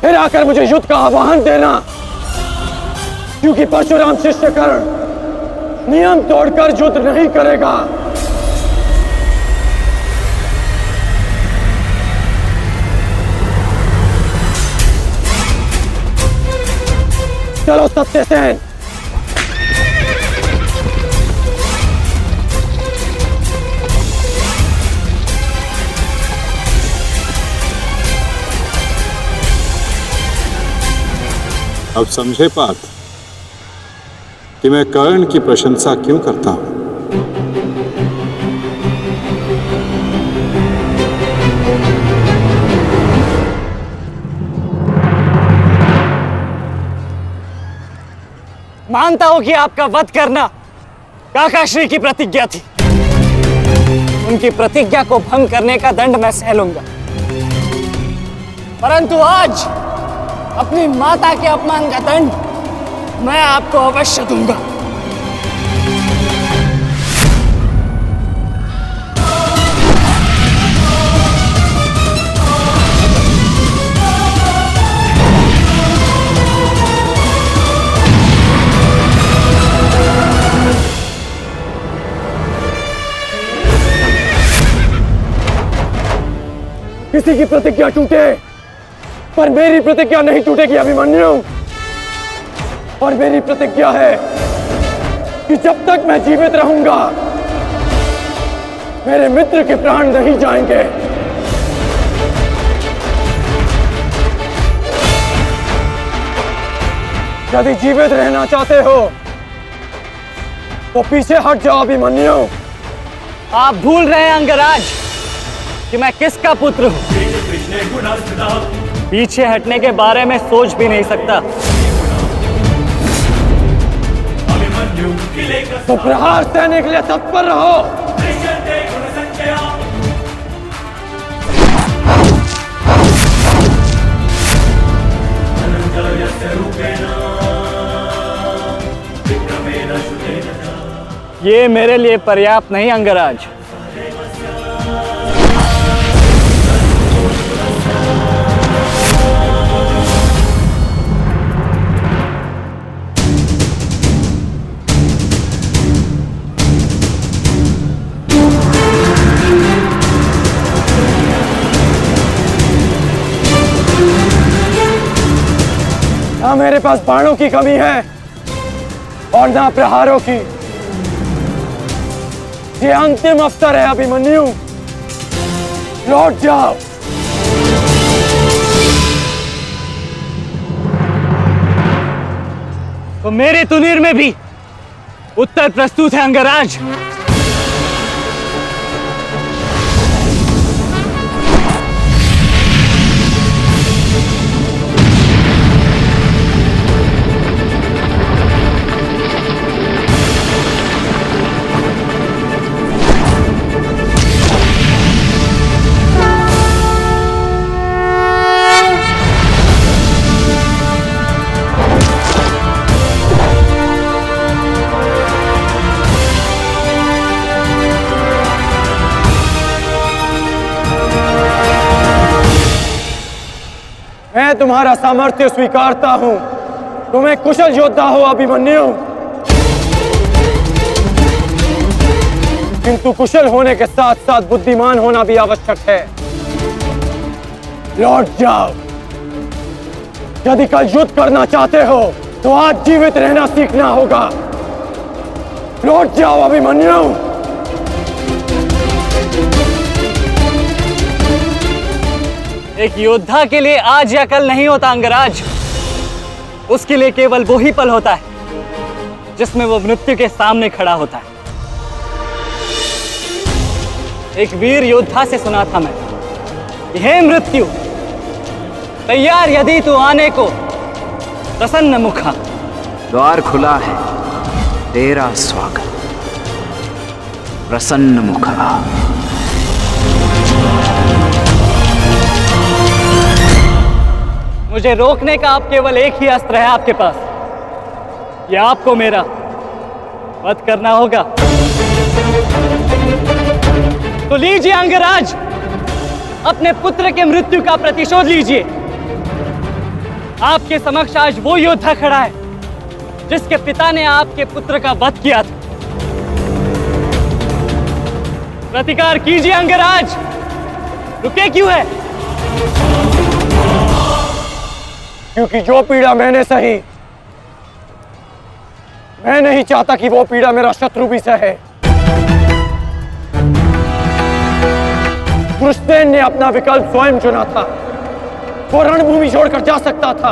[SPEAKER 13] फिर आकर मुझे युद्ध का आह्वान देना, क्योंकि परशुराम शिष्य कर्ण नियम तोड़कर युद्ध नहीं करेगा। चलो सत्यसेन।
[SPEAKER 6] अब समझे पार्थ कि मैं कर्ण की प्रशंसा क्यों करता हूं।
[SPEAKER 9] मानता हूं कि आपका वध करना काकाश्री की प्रतिज्ञा थी। उनकी प्रतिज्ञा को भंग करने का दंड मैं सह लूंगा, परंतु आज अपनी माता के अपमान का दंड मैं आपको अवश्य दूंगा।
[SPEAKER 13] किसी की प्रतिज्ञा टूटे, पर मेरी प्रतिज्ञा नहीं टूटेगी अभिमन्यु। और मेरी प्रतिज्ञा है कि जब तक मैं जीवित रहूंगा, मेरे मित्र के प्राण नहीं जाएंगे। यदि जीवित रहना चाहते हो तो पीछे हट जाओ अभिमन्यु।
[SPEAKER 9] आप भूल रहे हैं अंगराज कि मैं किसका पुत्र हूं। पीछे हटने के बारे में सोच भी नहीं सकता।
[SPEAKER 13] तो प्रहार सहने के लिए तत्पर रहो।
[SPEAKER 9] ये मेरे लिए पर्याप्त नहीं अंगराज।
[SPEAKER 13] ना मेरे पास बाणों की कमी है और ना प्रहारों की। ये अंतिम अवसर है अभिमन्यु, लौट जाओ।
[SPEAKER 9] तो मेरे तुनीर में भी उत्तर प्रस्तुत है अंगराज।
[SPEAKER 13] मैं तुम्हारा सामर्थ्य स्वीकारता हूं। तुम्हें कुशल योद्धा हो अभिमन्यु, किंतु कुशल होने के साथ साथ बुद्धिमान होना भी आवश्यक है। लौट जाओ। यदि कल युद्ध करना चाहते हो तो आज जीवित रहना सीखना होगा। लौट जाओ अभिमन्यु।
[SPEAKER 9] एक योद्धा के लिए आज या कल नहीं होता अंगराज। उसके लिए केवल वो ही पल होता है जिसमें वो मृत्यु के सामने खड़ा होता है। एक वीर योद्धा से सुना था मैं, हे मृत्यु, तैयार यदि तू आने को, प्रसन्न मुखा।
[SPEAKER 16] द्वार खुला है, तेरा स्वागत, प्रसन्न मुखा।
[SPEAKER 9] मुझे रोकने का अब केवल एक ही अस्त्र है आपके पास। यह आपको मेरा वध करना होगा। तो लीजिए अंगराज, अपने पुत्र के मृत्यु का प्रतिशोध लीजिए। आपके समक्ष आज वो योद्धा खड़ा है जिसके पिता ने आपके पुत्र का वध किया था। प्रतिकार कीजिए अंगराज, रुके क्यों है?
[SPEAKER 13] क्योंकि जो पीड़ा मैंने सही, मैं नहीं चाहता कि वो पीड़ा मेरा शत्रु भी सहे। कृष्ण ने अपना विकल्प स्वयं चुना था। वो रणभूमि छोड़कर जा सकता था,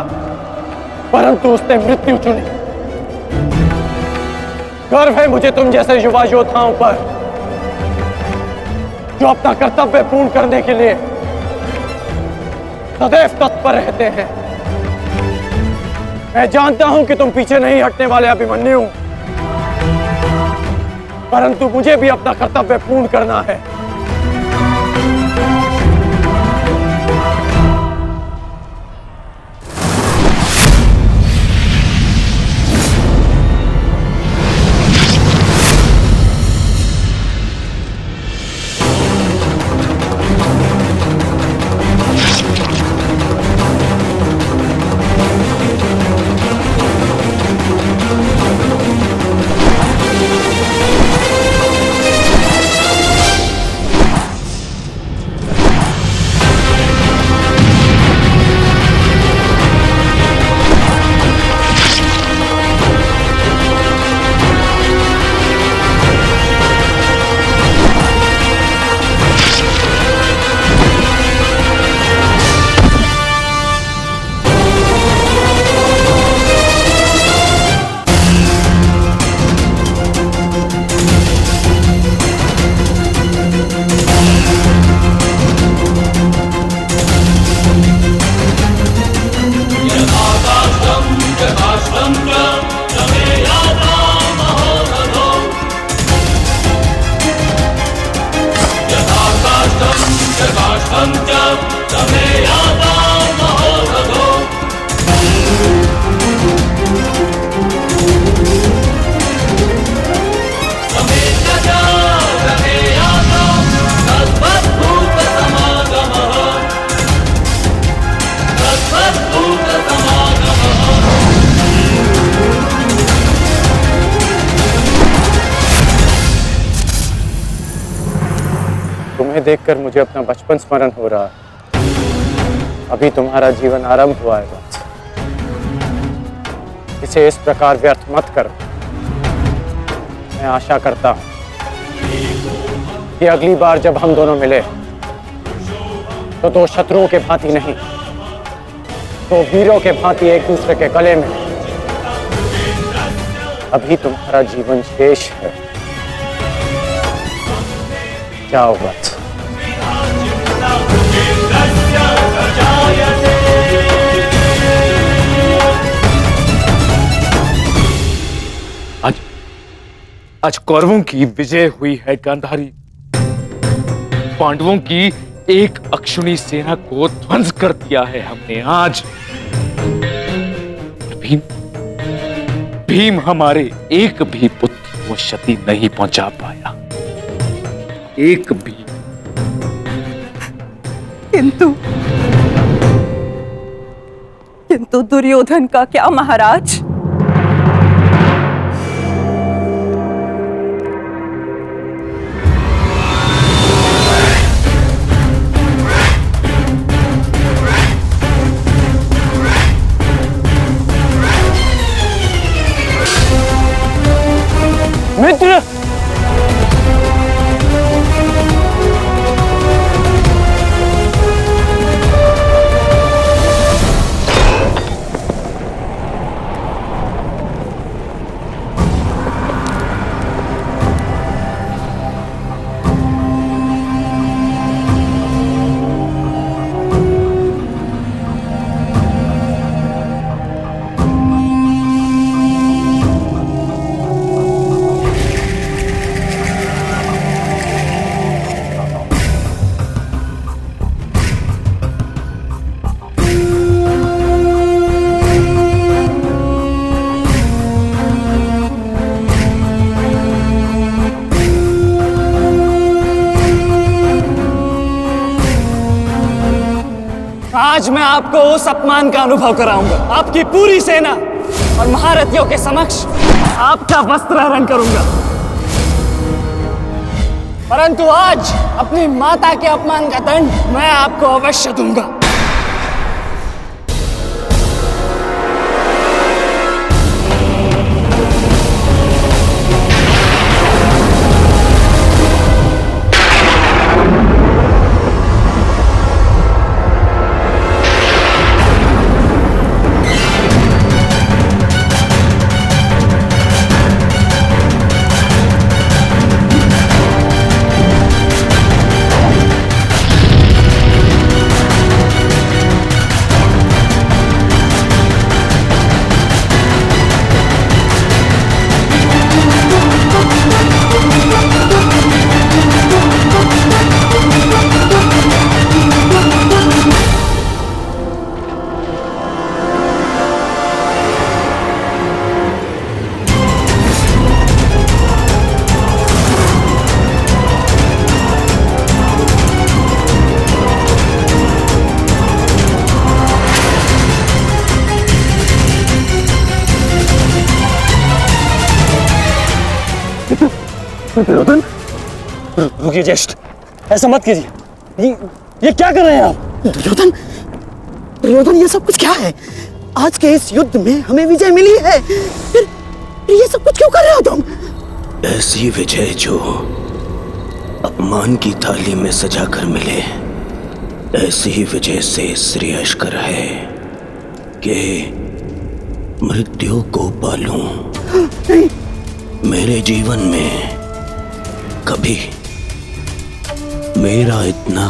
[SPEAKER 13] परंतु उसने मृत्यु चुनी। गर्व है मुझे तुम जैसे युवा योद्धाओं पर, जो अपना कर्तव्य पूर्ण करने के लिए सदैव तत्पर रहते हैं। मैं जानता हूं कि तुम पीछे नहीं हटने वाले अभिमन्यु, परंतु मुझे भी अपना कर्तव्य पूर्ण करना है। तुम्हें देखकर मुझे अपना बचपन स्मरण हो रहा है। अभी तुम्हारा जीवन आरंभ हुआ है वत्स। इसे इस प्रकार व्यर्थ मत करो। मैं आशा करता हूं कि अगली बार जब हम दोनों मिले तो दो शत्रुओं के भांति नहीं, दो वीरों के भांति एक दूसरे के गले में। अभी तुम्हारा जीवन शेष है। जाओ वत्स।
[SPEAKER 8] आज कौरवों की विजय हुई है गांधारी। पांडवों की एक अक्षुणी सेना को ध्वंस कर दिया है हमने आज। भीम हमारे एक भी पुत्र को क्षति नहीं पहुंचा पाया, एक भी।
[SPEAKER 7] किंतु दुर्योधन का क्या महाराज?
[SPEAKER 13] मित्र,
[SPEAKER 9] आज मैं आपको उस अपमान का अनुभव कराऊंगा। आपकी पूरी सेना और महारथियों के समक्ष आपका वस्त्रहरण करूंगा। परंतु आज अपनी माता के अपमान का दंड मैं आपको अवश्य दूंगा।
[SPEAKER 13] दुर्योधन, रुकिए ज्येष्ठ, ऐसा मत कीजिए। ये क्या कर रहे हैं आप?
[SPEAKER 11] दुर्योधन, दुर्योधन, ये सब कुछ क्या है? आज के इस युद्ध में हमें विजय मिली है, फिर ये सब कुछ क्यों कर रहे हो तुम?
[SPEAKER 1] ऐसी विजय जो अपमान की थाली में सजा कर मिले, ऐसी ही विजय से श्रेयस्कर है कि मृत्यु को पालूं। मेरे जीवन में कभी मेरा इतना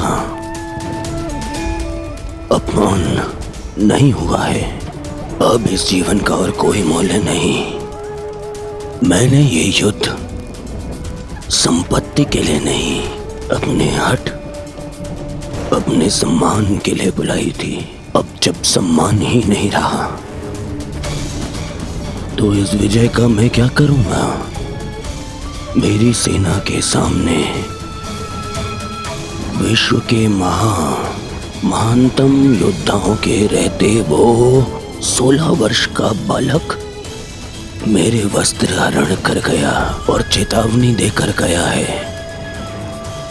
[SPEAKER 1] अपमान नहीं हुआ है। अब इस जीवन का और कोई मूल्य नहीं। मैंने ये युद्ध संपत्ति के लिए नहीं, अपने हट, अपने सम्मान के लिए बुलाई थी। अब जब सम्मान ही नहीं रहा तो इस विजय का मैं क्या करूंगा? मेरी सेना के सामने विश्व के महानतम योद्धाओं के रहते वो 16 वर्ष का बालक मेरे वस्त्र हरण कर गया और चेतावनी देकर गया है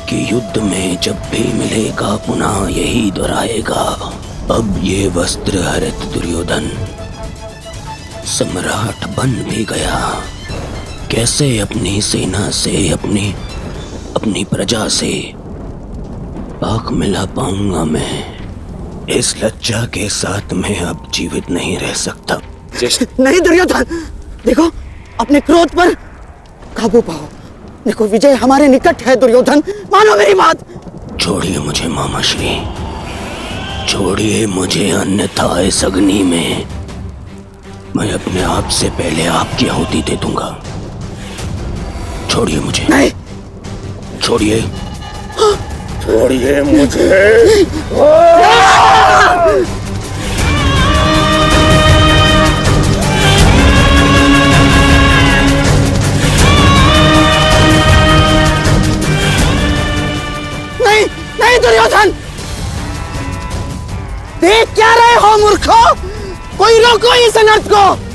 [SPEAKER 1] कि युद्ध में जब भी मिलेगा पुनः यही दोहराएगा। अब ये वस्त्र हरित दुर्योधन सम्राट बन भी गया। कैसे अपनी सेना से, अपनी प्रजा से आंख मिला पाऊंगा मैं? इस लज्जा के साथ मैं अब जीवित नहीं रह सकता।
[SPEAKER 11] नहीं दुर्योधन, देखो अपने क्रोध पर काबू पाओ। देखो विजय हमारे निकट है दुर्योधन, मानो मेरी बात।
[SPEAKER 1] छोड़िए मुझे मामाश्री, छोड़िए मुझे, अन्यथा इस अग्नि में मैं अपने आप से पहले आपकी आहुति दे दूंगा। छोड़िए मुझे।
[SPEAKER 11] नहीं।
[SPEAKER 1] छोड़िए, छोड़िए मुझे।
[SPEAKER 11] नहीं, नहीं दुर्योधन, देख क्या रहे हो मूर्खों? कोई रोको इस अनर्थ को।